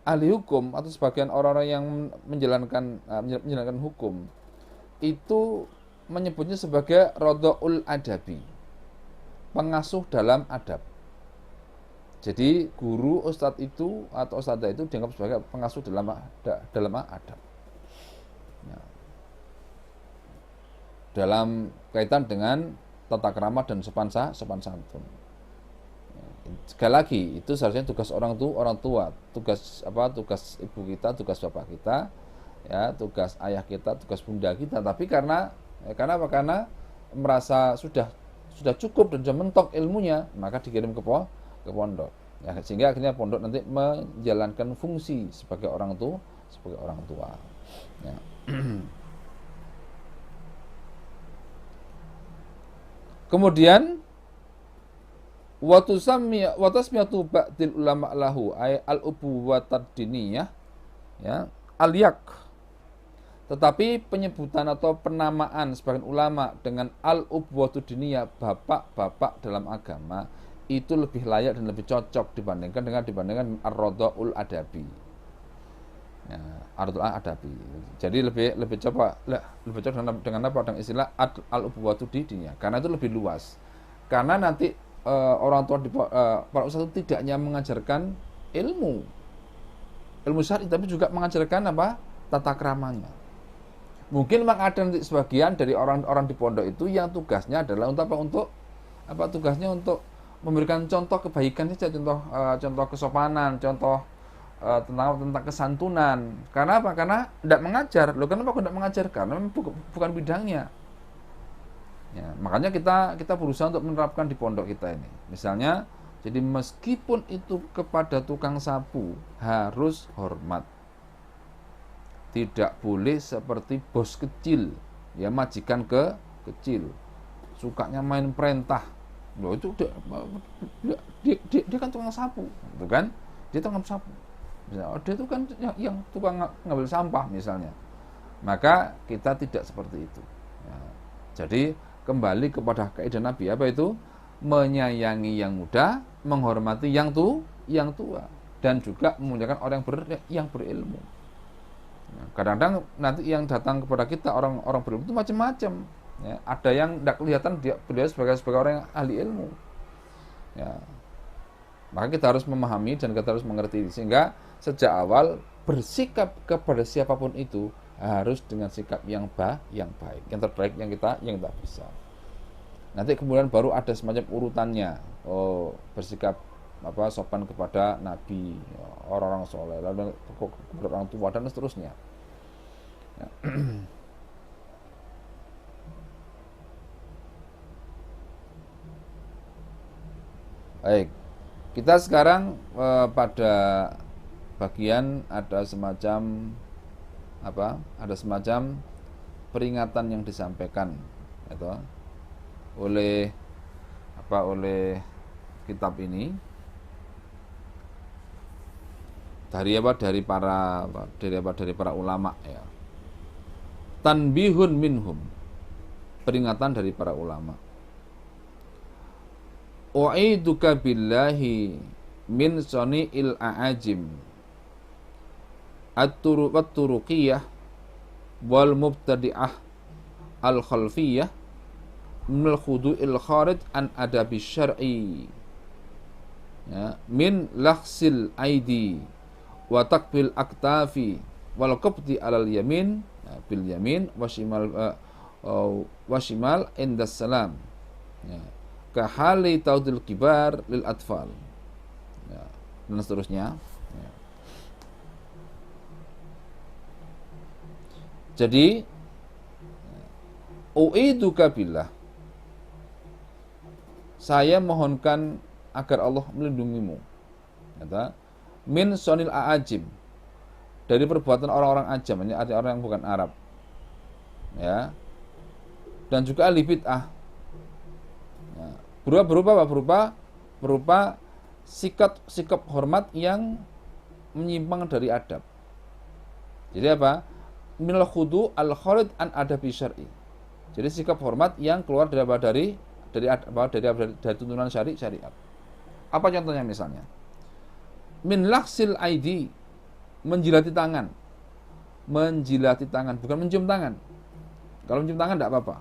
Speaker 1: ahli hukum atau sebagian orang-orang yang menjalankan hukum itu menyebutnya sebagai radha'ul adabi, pengasuh dalam adab. Jadi guru, ustadz itu atau ustadzah itu dianggap sebagai pengasuh dalam adab. Ya. Dalam kaitan dengan tata krama dan sopan santun. Sekali lagi, itu seharusnya tugas orang tua, tugas ibu kita, tugas bapak kita, ya, tugas ayah kita, tugas bunda kita. Tapi karena merasa sudah cukup dan sudah mentok ilmunya, maka dikirim ke pondok. Ya, sehingga akhirnya pondok nanti menjalankan fungsi sebagai orang tua. Ya. Kemudian wa tasmiyatu ba'dil ulama lahu ay al-ubuwatad diniyah, ya, al-yak. Tetapi penyebutan atau penamaan sebagian ulama dengan al-ubuwatad diniyah, bapak-bapak dalam agama, itu lebih layak dan lebih cocok dibandingkan ar-radha'ul adabi. Ya, ar-radha'ul adabi. Jadi lebih cocok dengan apa? Dengan istilah al-ubuwatad diniyah, karena itu lebih luas. Karena nanti orang tua para ustadz itu tidak hanya mengajarkan ilmu syar'i, tapi juga mengajarkan tata kramanya. Mungkin memang ada nanti sebagian dari orang-orang di pondok itu yang tugasnya adalah untuk tugasnya untuk memberikan contoh kebaikan saja, contoh kesopanan, contoh tentang kesantunan. Karena apa? Karena tidak mengajar. Loh, kenapa kok tidak mengajar? Karena memang bukan bidangnya. Ya, makanya kita berusaha untuk menerapkan di pondok kita ini. Misalnya, jadi meskipun itu kepada tukang sapu harus hormat. Tidak boleh seperti bos kecil, ya, majikan kecil, sukanya main perintah. Loh, itu dia kan tukang sapu, gitu kan? Dia tukang sapu. Dia itu kan yang tukang ngambil sampah misalnya. Maka kita tidak seperti itu. Ya, jadi kembali kepada kaidah Nabi, apa itu? Menyayangi yang muda, menghormati yang tua, dan juga memuliakan orang yang berilmu. Kadang-kadang nanti yang datang kepada kita orang berilmu itu macam-macam. Ya, ada yang tidak kelihatan beliau sebagai orang yang ahli ilmu. Ya, maka kita harus memahami dan kita harus mengerti, sehingga sejak awal bersikap kepada siapapun itu harus dengan sikap yang baik, yang terbaik yang kita bisa. Nanti kemudian baru ada semacam urutannya. Oh, bersikap sopan kepada Nabi, orang-orang soleh, lalu kepada orang tua dan seterusnya. Ya. Baik, kita sekarang pada bagian ada semacam peringatan yang disampaikan itu oleh kitab ini dari para ulama, ya. Tanbihun minhum, peringatan dari para ulama. U'iduka billahi min sani'il a'ajim at-turuqiyah wal mubtadi'ah al-khalfiyah minal khudu'il kharij an adabi syar'i, ya, min lakhsil aidi wa takbil aktafi wal qabdi alal yamin, ya, bil yamin wa shimal indas salam, ya, ka hali taudil kibar lil atfal, ya, dan seterusnya. Ya. Jadi u'iduka billah, saya mohonkan agar Allah melindungimu, kata, min sonil a'ajim, dari perbuatan orang-orang ajam, ini artinya orang yang bukan Arab, ya, dan juga ahli bid'ah, Berupa apa? Berupa sikap hormat yang menyimpang dari adab. Jadi apa? Minal khudu al khalid an adabi syar'i. Jadi sikap hormat yang keluar dari tuntunan syariat. Apa contohnya misalnya? Min laksil aidi, menjilati tangan. Menjilati tangan, bukan mencium tangan. Kalau mencium tangan tidak apa-apa.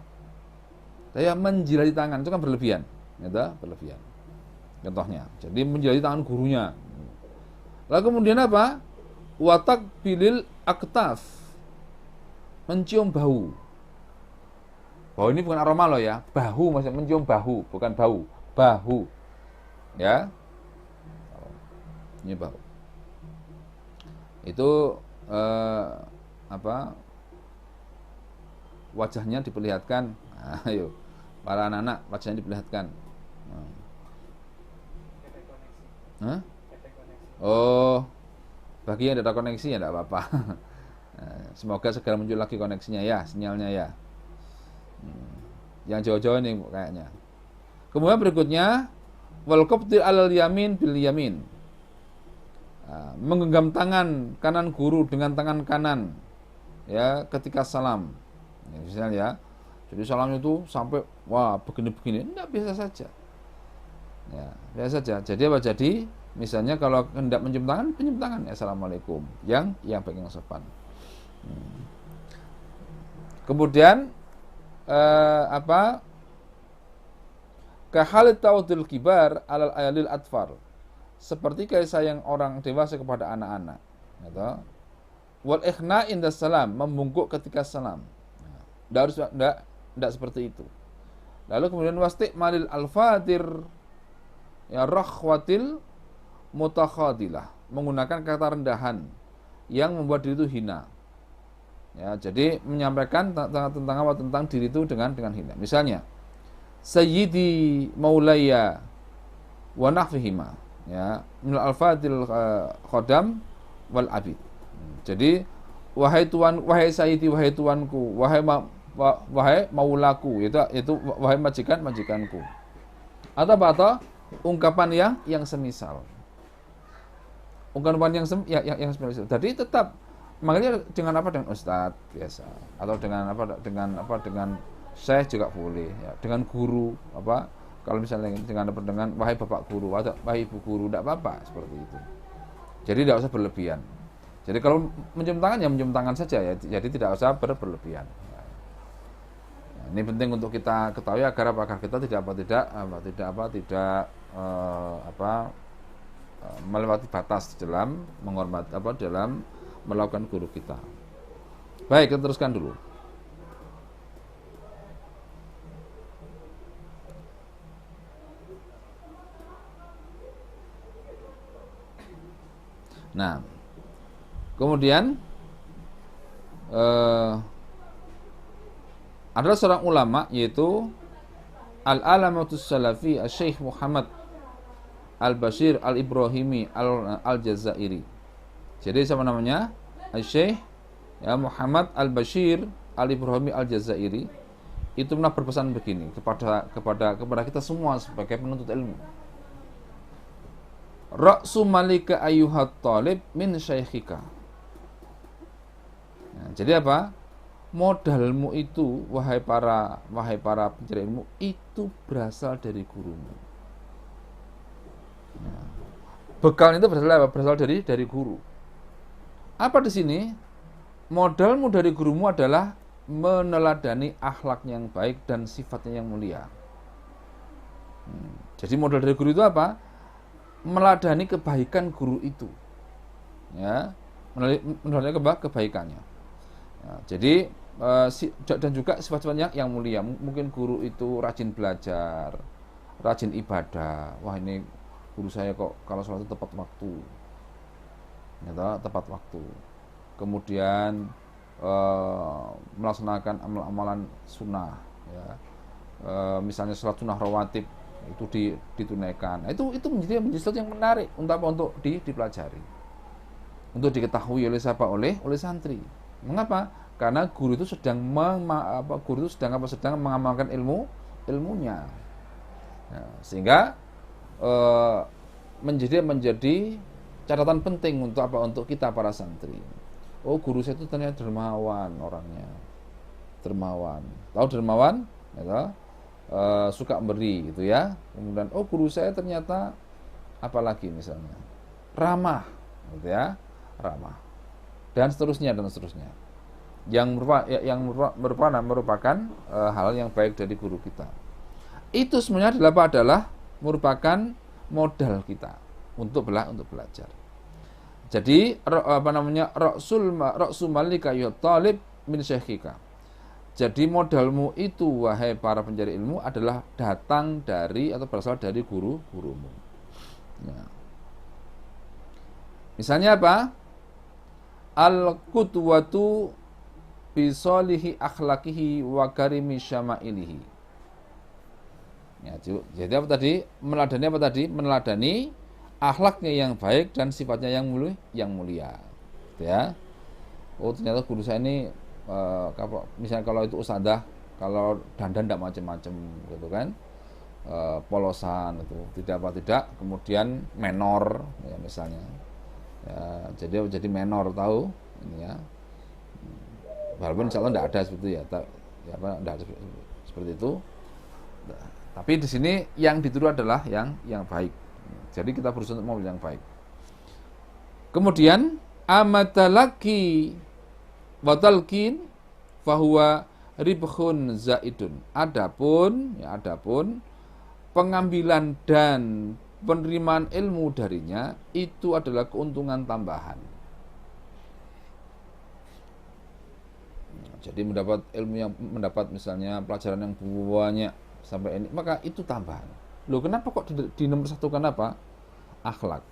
Speaker 1: Tapi menjilati tangan itu kan berlebihan, gitu, berlebihan. Contohnya, jadi menjilati tangan gurunya. Lalu kemudian apa? Watak bilil aktaf, mencium bahu. Bahu ini bukan aroma loh ya, bahu maksudnya mencium bahu, bukan bau, bahu, ya. Ini bahu. Itu wajahnya diperlihatkan. Ayo, para anak-anak wajahnya diperlihatkan. Hah? Oh, bagi yang ada koneksi ya tidak apa-apa. Semoga segera muncul lagi koneksinya ya, sinyalnya ya. Yang jauh-jauh ini kayaknya. Kemudian berikutnya, wal qabdi alal yamin bil yamin. Menggenggam tangan kanan guru dengan tangan kanan, ya, ketika salam. Ya, misalnya ya. Jadi salamnya itu sampai wah begini-begini, enggak, biasa saja. Ya, biasa saja. Jadi apa? Jadi misalnya kalau hendak mencium tangan, assalamualaikum, yang baik, yang sopan. Kemudian kahalit tawadul kibar alal ayalil atfar, seperti kasih sayang orang dewasa kepada anak-anak, gitu. Wal ikhna inda salam, membungkuk ketika salam. Tidak seperti itu. Lalu kemudian wastiqmalil al-fadir, ya, rakhwatil mutakhadilah, menggunakan kata rendahan yang membuat diri itu hina. Ya, jadi menyampaikan tentang apa? Tentang diri itu dengan hina. Misalnya, sayyidi maulaya wa nahfihima, ya, minal al-fadil khodam wal abid. Jadi wahai tuan, wahai sayyidi, wahai tuanku, wahai maulaku, itu wahai majikanku. Atau ungkapan yang semisal. Ungkapan yang semisal. Jadi tetap makanya dengan ustadz biasa, atau dengan syekh juga boleh, ya. Dengan guru kalau misalnya dengan wahai bapak guru atau wahai ibu guru, tidak apa-apa seperti itu. Jadi tidak usah berlebihan. Jadi kalau mencium tangan ya mencium tangan saja ya. Jadi tidak usah berlebihan. Ya, ini penting untuk kita ketahui agar kita tidak melewati batas dalam menghormati dalam melakukan guru kita. Baik, kita teruskan dulu. Nah, kemudian adalah seorang ulama, yaitu Al-Alamatus Salafi Syekh Muhammad Al-Bashir Al-Ibrahimi Al-Jazairi. Jadi sama namanya Syekh, ya, Muhammad Al-Bashir Al-Ibrahimi Al-Jazairi. Itu pernah berpesan begini kepada kita semua sebagai penuntut ilmu. Ra'su malika ayyuhat talib min syekhika. Nah, jadi apa? Modalmu itu, wahai para pencari ilmu, itu berasal dari gurumu. Nah, bekal itu berasal dari guru. Apa di sini? Modalmu dari gurumu adalah meneladani akhlak yang baik dan sifatnya yang mulia. Jadi modal dari guru itu apa? Meladani kebaikan guru itu, ya, meneladani kebaikannya. Ya, jadi dan juga sifat-sifatnya yang mulia. Mungkin guru itu rajin belajar, rajin ibadah. Wah, ini guru saya kok kalau sholat itu tepat waktu. Tepat waktu. Kemudian melaksanakan amalan sunnah, ya. Misalnya sholat sunnah rawatib itu ditunaikan. Nah, itu menjadi sesuatu yang menarik untuk dipelajari, untuk diketahui oleh siapa? Oleh santri. Mengapa? Karena guru itu sedang mengamalkan ilmunya. Ya, sehingga eh, menjadi catatan penting untuk apa, untuk kita para santri. Oh, guru saya itu ternyata dermawan orangnya, dermawan. Tahu dermawan? Ya, suka memberi gitu ya. Kemudian oh, guru saya ternyata apalagi misalnya ramah, gitu ya, ramah, dan seterusnya dan seterusnya. Merupakan hal yang baik dari guru kita. Itu sebenarnya adalah merupakan modal kita untuk belajar. Jadi apa namanya, ra'su malika ya talib min syekhika. Jadi modalmu itu wahai para pencari ilmu adalah datang dari atau berasal dari guru-gurumu. Ya. Misalnya apa? Al-qudwatu bi solihi akhlaqihi wa karimi syama'ilihi. Ya, jadi apa tadi? Meneladani apa tadi? Meneladani akhlaknya yang baik dan sifatnya yang mulia. Ya. Oh, ternyata guru saya ini misalnya kalau itu ustadzah, kalau dandan tidak macam-macam gitu kan. Polosan itu tidak kemudian menor ya misalnya ya, jadi menor tahu ini ya, walaupun insya Allah tidak ada seperti itu ya, tidak ada seperti itu, tapi di sini yang ditiru adalah yang baik. Jadi kita berusaha untuk memilih yang baik. Kemudian amadalaki watalkin fahuwa ribhun zaidun. Adapun pengambilan dan penerimaan ilmu darinya itu adalah keuntungan tambahan. Jadi mendapat misalnya pelajaran yang banyak sampai ini, maka itu tambahan. Loh, kenapa kok di nomor satukan apa? Akhlak.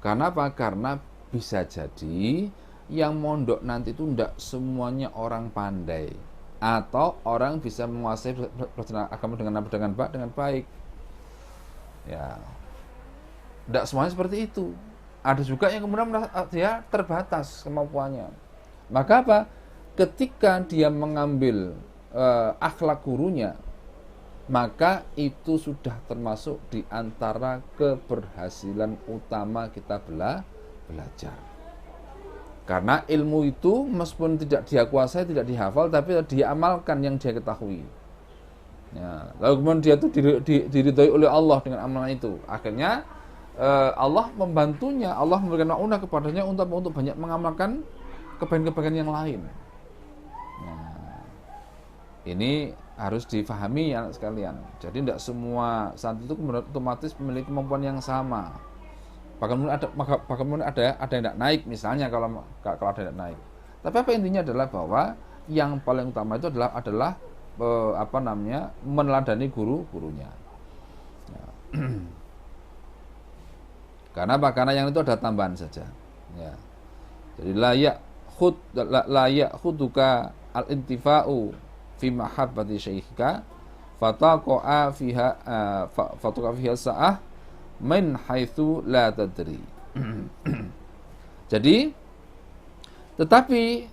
Speaker 1: Karena apa? Karena bisa jadi yang mondok nanti itu tidak semuanya orang pandai, atau orang bisa menguasai pelajaran agama dengan baik. Ya, tidak semuanya seperti itu. Ada juga yang kemudian dia terbatas kemampuannya. Maka apa? Ketika dia mengambil akhlak gurunya, maka itu sudah termasuk di antara keberhasilan utama kita belajar. Karena ilmu itu meskipun tidak dia kuasai, tidak dihafal, tapi dia amalkan yang dia ketahui. Ya, lalu kemudian dia itu diridhoi oleh Allah dengan amalan itu. Akhirnya Allah membantunya, Allah memberikan maunah kepadanya untuk banyak mengamalkan kebaikan-kebaikan yang lain. Nah, ini harus difahami ya sekalian. Jadi tidak semua santri itu otomatis memiliki kemampuan yang sama. Bahkan ada yang tidak naik misalnya, kalau ada yang tidak naik. Tapi apa intinya adalah bahwa yang paling utama itu adalah meneladani gurunya. Ya. Karena apa? Karena yang itu ada tambahan saja. Ya. Jadi layak khuduka al-intifa'u fi mahabbati syekhika fataqa'a fiha sa'ah min haitsu la tadri. Jadi tetapi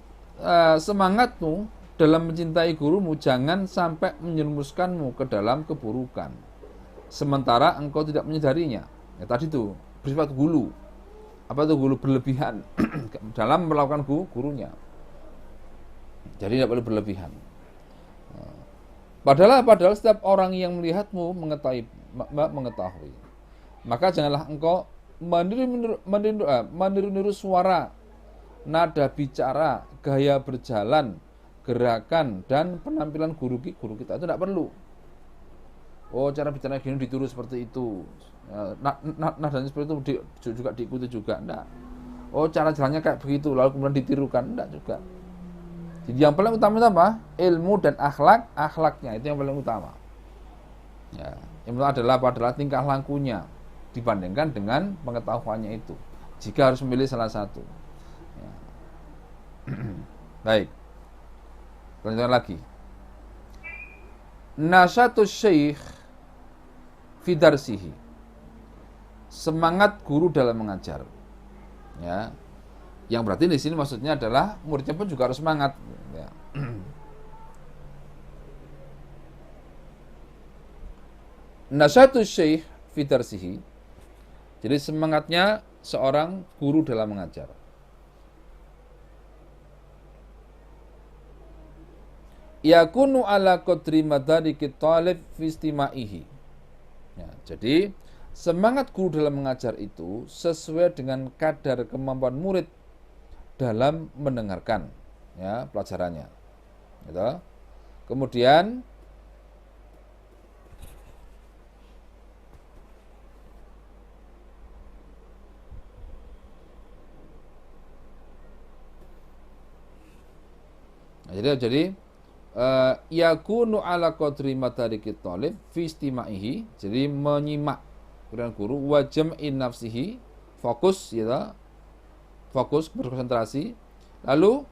Speaker 1: semangatmu dalam mencintai gurumu jangan sampai menyerumuskanmu ke dalam keburukan sementara engkau tidak menyadarinya. Ya tadi itu bersifat gulu. Apa itu gulu? Berlebihan dalam melakukan gurunya. Jadi tidak boleh berlebihan. Padahal setiap orang yang melihatmu mengetahui. Maka janganlah engkau meniru suara, nada bicara, gaya berjalan, gerakan, dan penampilan guru kita. Itu tidak perlu. Oh, cara bicara gini ditiru seperti itu. Nadanya seperti itu juga diikuti juga. Tidak. Oh, cara jalannya kayak begitu, lalu kemudian ditirukan. Tidak juga. Jadi yang paling utama itu apa? Ilmu dan akhlaknya itu yang paling utama. Ya, yang adalah tingkah lakunya dibandingkan dengan pengetahuannya itu. Jika harus memilih salah satu. Ya. Baik. Lanjutkan lagi. Nasyatus syekh fi darsihi. Semangat guru dalam mengajar. Ya. Yang berarti di sini maksudnya adalah muridnya pun juga harus semangat. Ya. Nasyatu syekh fi darsihi. Jadi semangatnya seorang guru dalam mengajar. Yakunu ala qadri madariki talib fi istimaihi. Ya, jadi semangat guru dalam mengajar itu sesuai dengan kadar kemampuan murid dalam mendengarkan ya pelajarannya. Gitu. Kemudian jadi yakunu ala qadri madariki talib fi istimaihi, jadi menyimak kemudian guru wa jam'in nafsihi, fokus ya, fokus berkonsentrasi, lalu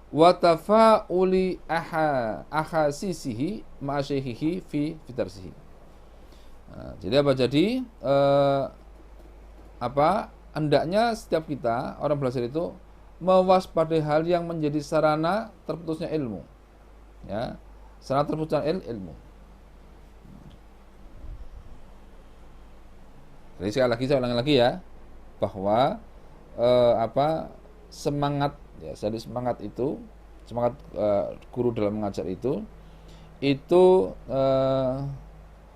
Speaker 1: wa tafa'uli ahasisihi ma'a syekhihi fi darsihi. Jadi apa, jadi hendaknya setiap kita orang belajar itu mewaspadai hal yang menjadi sarana terputusnya ilmu. Ya, sarana terputusnya ilmu. Jadi sekali lagi saya ulangi lagi ya, bahwa semangat ya, jadi semangat itu, semangat guru dalam mengajar itu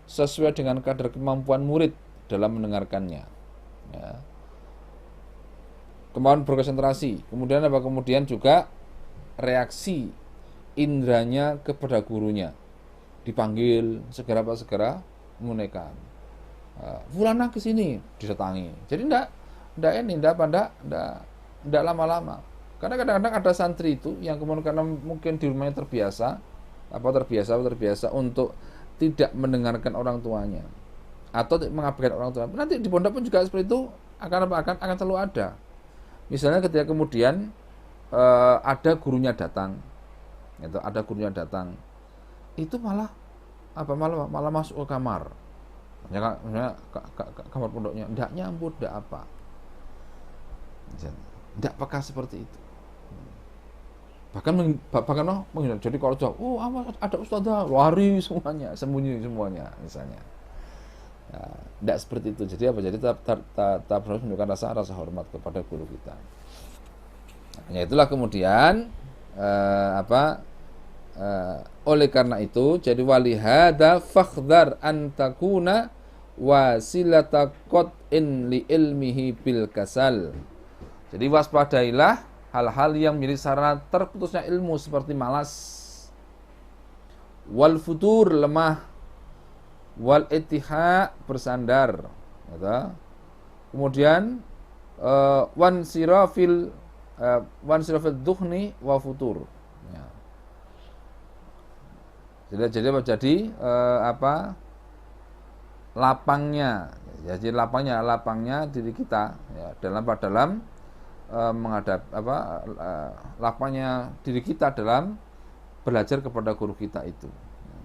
Speaker 1: sesuai dengan kadar kemampuan murid dalam mendengarkannya. Ya. Kemampuan berkonsentrasi, kemudian kemudian juga reaksi indranya kepada gurunya, dipanggil segera menunaikan. Fulana ke sini, didatangi. Jadi enggak lama-lama. Karena kadang-kadang ada santri itu yang kemudian karena mungkin di rumahnya terbiasa untuk tidak mendengarkan orang tuanya atau mengabaikan orang tua. Nanti di pondok pun juga seperti itu akan selalu ada. Misalnya ketika kemudian ada gurunya datang, itu malah masuk ke kamar, kamar pondoknya, tidak nyambut, tidak apa, tidak peka seperti itu. Bahkan menghindar. Jadi kalau jauh, ada ustadzah, lari semuanya, sembunyi semuanya, misalnya. Ya, tidak seperti itu. Jadi jadi tetap harus menunjukkan rasa hormat kepada guru kita. Nah, itulah kemudian oleh karena itu, jadi walihada fakhdar antakuna wasilata qat'in li ilmihi bil kasal. Jadi waspadailah hal-hal yang menjadi sarana terputusnya ilmu seperti malas, wal futur lemah, wal ittiha bersandar, kemudian wan sirafil dukhni wa futur. Ya. Jadi lapangnya diri kita ya, dalam lapangnya diri kita dalam belajar kepada guru kita itu.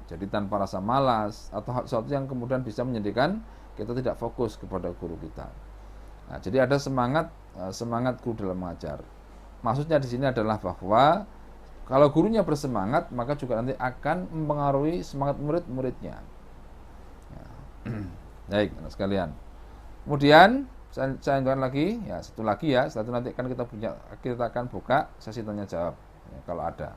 Speaker 1: Jadi tanpa rasa malas atau sesuatu yang kemudian bisa menjadikan kita tidak fokus kepada guru kita. Nah, jadi ada semangat guru dalam mengajar. Maksudnya di sini adalah bahwa kalau gurunya bersemangat, maka juga nanti akan mempengaruhi semangat murid-muridnya. Ya. Baik, sekalian. Kemudian saya ingatkan lagi, ya satu lagi ya. Setelah itu nanti kan kita akan buka sesi tanya jawab, ya, kalau ada.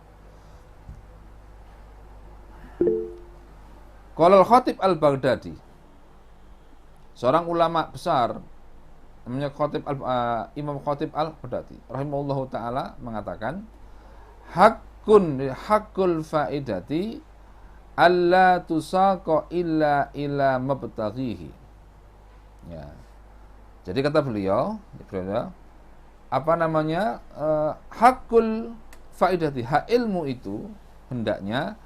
Speaker 1: Qala al-Khatib al-Baghdadi, seorang ulama besar namanya Imam Khatib al-Baghdadi rahimahullahu taala mengatakan, hakul faidati alla tusaqa illa ila mabtaghihi. Ya. Jadi kata beliau hakul faidati, hak ilmu itu hendaknya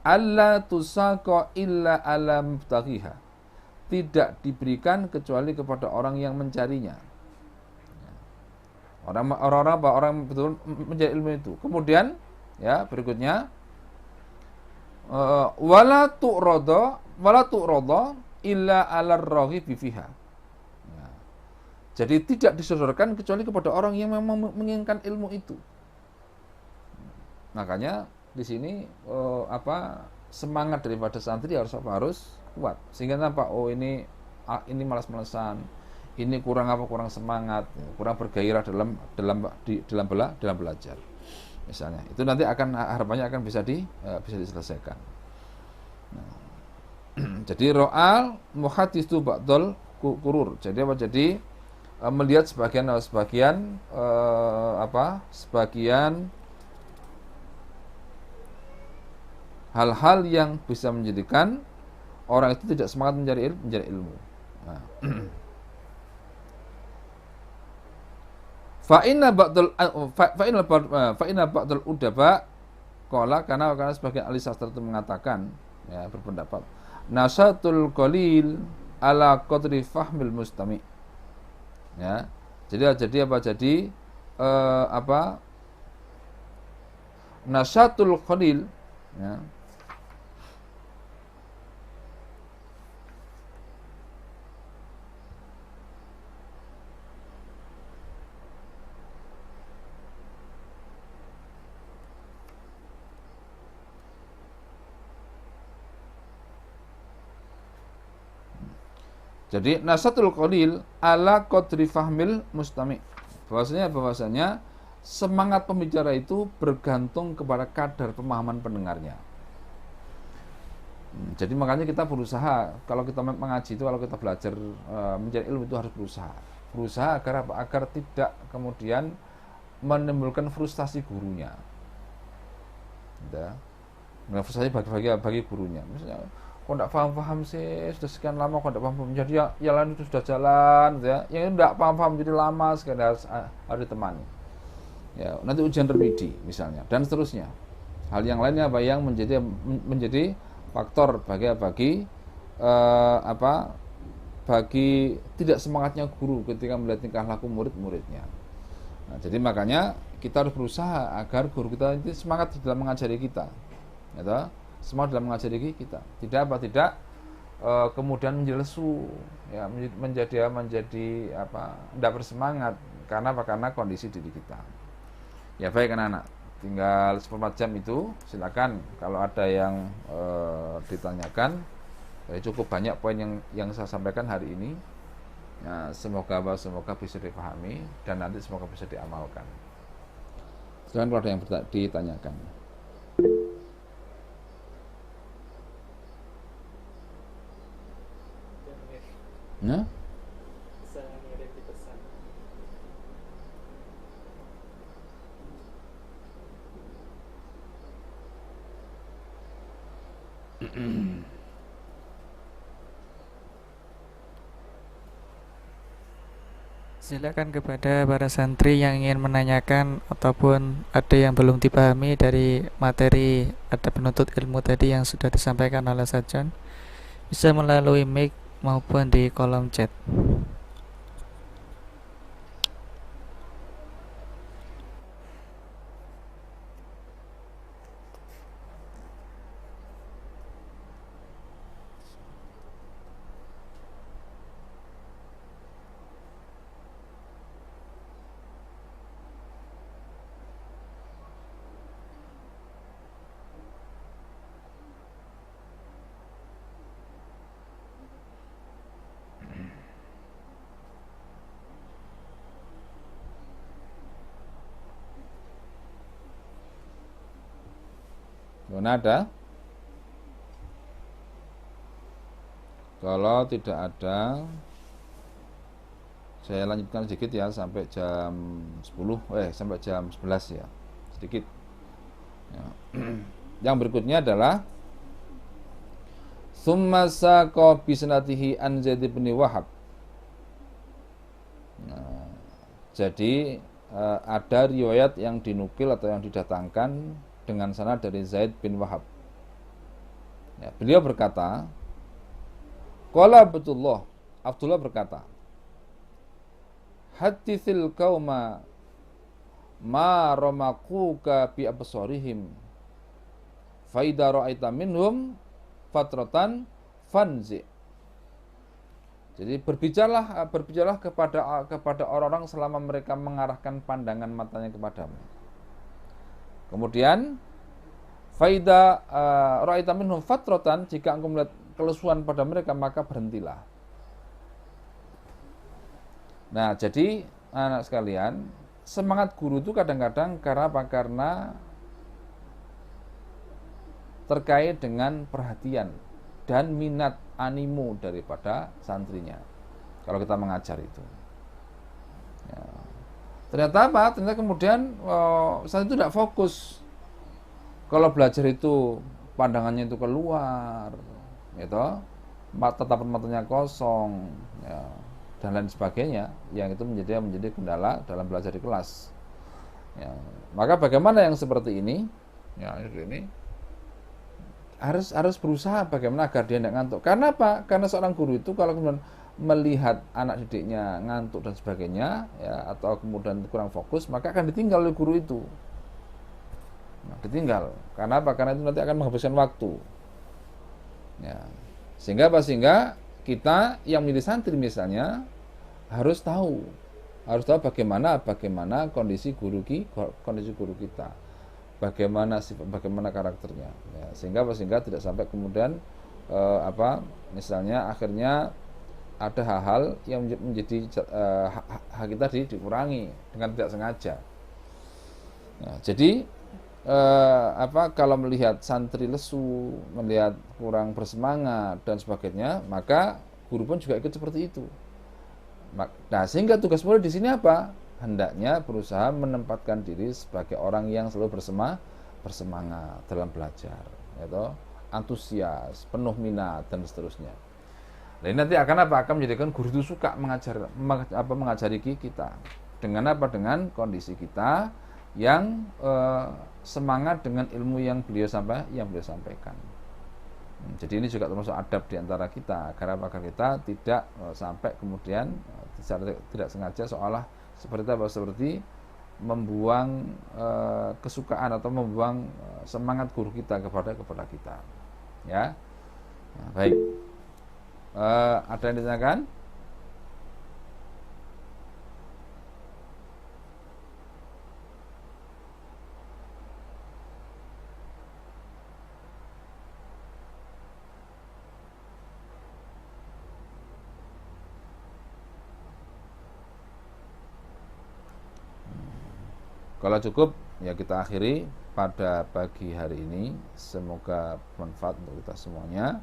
Speaker 1: alla tusaqa illa ala mubtaghiha, tidak diberikan kecuali kepada orang yang mencarinya. Orang betul mencari ilmu itu. Kemudian ya berikutnya wala tu'rada illa ala raghibi fiha. Ya. Jadi tidak disodorkan kecuali kepada orang yang memang menginginkan ilmu itu. Makanya di sini semangat daripada santri harus apa? Harus kuat. Sehingga nampak ini malas-malasan, ini kurang semangat, kurang bergairah dalam belajar. Misalnya, itu nanti harapannya akan bisa diselesaikan. Nah, jadi ro'al muhadis itu ba'dol kurur. Jadi apa? Jadi melihat sebagian hal-hal yang bisa menjadikan orang itu tidak semangat mencari ilmu. Nah. Fa'inna ba'dul udaba qala karena sebagian ahli sastra itu mengatakan, ya, berpendapat nasatul qalil ala qadri fahmil mustami. Ya. Jadi nasatul qalil, ya. Jadi nasatul qalil ala qadri fahmil mustami. Bahwasanya semangat pembicara itu bergantung kepada kadar pemahaman pendengarnya. Jadi makanya kita berusaha, kalau kita mengaji itu, kalau kita belajar mencari ilmu itu harus berusaha agar tidak kemudian menimbulkan frustasi gurunya. Ya. Frustasi bagi gurunya. Misalnya, kok tidak paham sih, sudah sekian lama kok tidak paham, jadi yang lain itu sudah jalan, ya, yang tidak paham jadi lama sekali harus ditemani, ya, nanti ujian terpidi misalnya, dan seterusnya. Hal yang lainnya apa yang menjadi faktor bagi tidak semangatnya guru ketika melihat tingkah laku murid-muridnya. Nah, jadi makanya kita harus berusaha agar guru kita itu semangat dalam mengajari kita, ya, semangat dalam mengajari kita, tidak kemudian menjadi lesu, ya, menjadi tidak bersemangat karena kondisi diri kita. Ya baik anak-anak, tinggal 1/4 jam itu, silakan kalau ada yang ditanyakan. Cukup banyak poin yang saya sampaikan hari ini. Ya, semoga bisa dipahami dan nanti semoga bisa diamalkan. Silakan kalau ada yang ditanyakan. Nah,
Speaker 2: silakan kepada para santri yang ingin menanyakan ataupun ada yang belum dipahami dari materi ada penuntut ilmu tadi yang sudah disampaikan oleh Sajon, bisa melalui mic maupun di kolom chat.
Speaker 1: mana ada? Kalau tidak ada, saya lanjutkan sedikit ya sampai jam 10, sampai jam 11 ya, sedikit. Ya. Yang berikutnya adalah Tsumma saqa bi sanatihi an Zaid bin Wahab. Nah, jadi ada riwayat yang dinukil atau yang didatangkan dengan sanad dari Zaid bin Wahab. Ya, beliau berkata, qala Abdullah berkata, hadithil qauma ma ramaquka bi absarihim fa idza ra'aita minhum fatratan fanzi. Jadi berbicaralah kepada orang-orang selama mereka mengarahkan pandangan matanya kepadamu. Kemudian Faida ra'aita minhum fatratan, jika engkau melihat kelesuan pada mereka maka berhentilah. Nah, jadi anak sekalian, semangat guru itu kadang-kadang karena apa? Karena terkait dengan perhatian dan minat animo daripada santrinya. Kalau kita mengajar itu, ya. Ternyata apa? Ternyata kemudian saat itu tidak fokus. Kalau belajar itu pandangannya itu keluar, gitu, tatapan matanya kosong, ya, dan lain sebagainya, yang itu menjadi kendala dalam belajar di kelas. Ya, maka bagaimana yang seperti ini? Ya, ini harus berusaha bagaimana agar dia tidak ngantuk. Karena apa? Karena seorang guru itu kalau kemudian melihat anak didiknya ngantuk dan sebagainya, ya, atau kemudian kurang fokus, maka akan ditinggal oleh guru itu. Nah, ditinggal. Karena apa? Karena itu nanti akan menghabiskan waktu. Ya. Sehingga apa? Sehingga kita yang menjadi santri misalnya harus tahu bagaimana kondisi guru kita, bagaimana karakternya. Ya. Sehingga apa? Sehingga tidak sampai kemudian misalnya akhirnya ada hal-hal yang menjadi hak kita dikurangi dengan tidak sengaja. Nah, jadi kalau melihat santri lesu, melihat kurang bersemangat dan sebagainya, maka guru pun juga ikut seperti itu. Nah, sehingga tugas murid di sini apa? Hendaknya berusaha menempatkan diri sebagai orang yang selalu bersemangat dalam belajar, yaitu antusias, penuh minat dan seterusnya. Nah, ini nanti akan apa? Akan menjadikan guru itu suka mengajari kita. Dengan apa? Dengan kondisi kita yang semangat dengan ilmu yang beliau sampaikan. Jadi ini juga termasuk adab di antara kita, agar kita tidak sampai kemudian tidak sengaja seolah seperti membuang kesukaan atau membuang semangat guru kita kepada kita. Ya, nah, baik. Ada yang ditanyakan? Kalau cukup, ya kita akhiri pada pagi hari ini. Semoga bermanfaat untuk kita semuanya,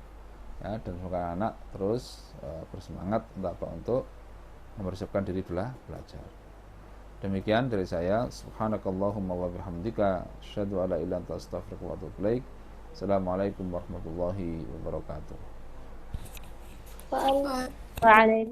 Speaker 1: ya, dan semoga anak terus bersemangat untuk mempersiapkan diri belajar. Demikian dari saya. Subhanakallahumma wa bihamdika, asyhadu an la ilaha illa anta, astaghfiruka wa atubu ilaik. Assalamualaikum warahmatullahi wabarakatuh.
Speaker 3: Waalaikumsalam.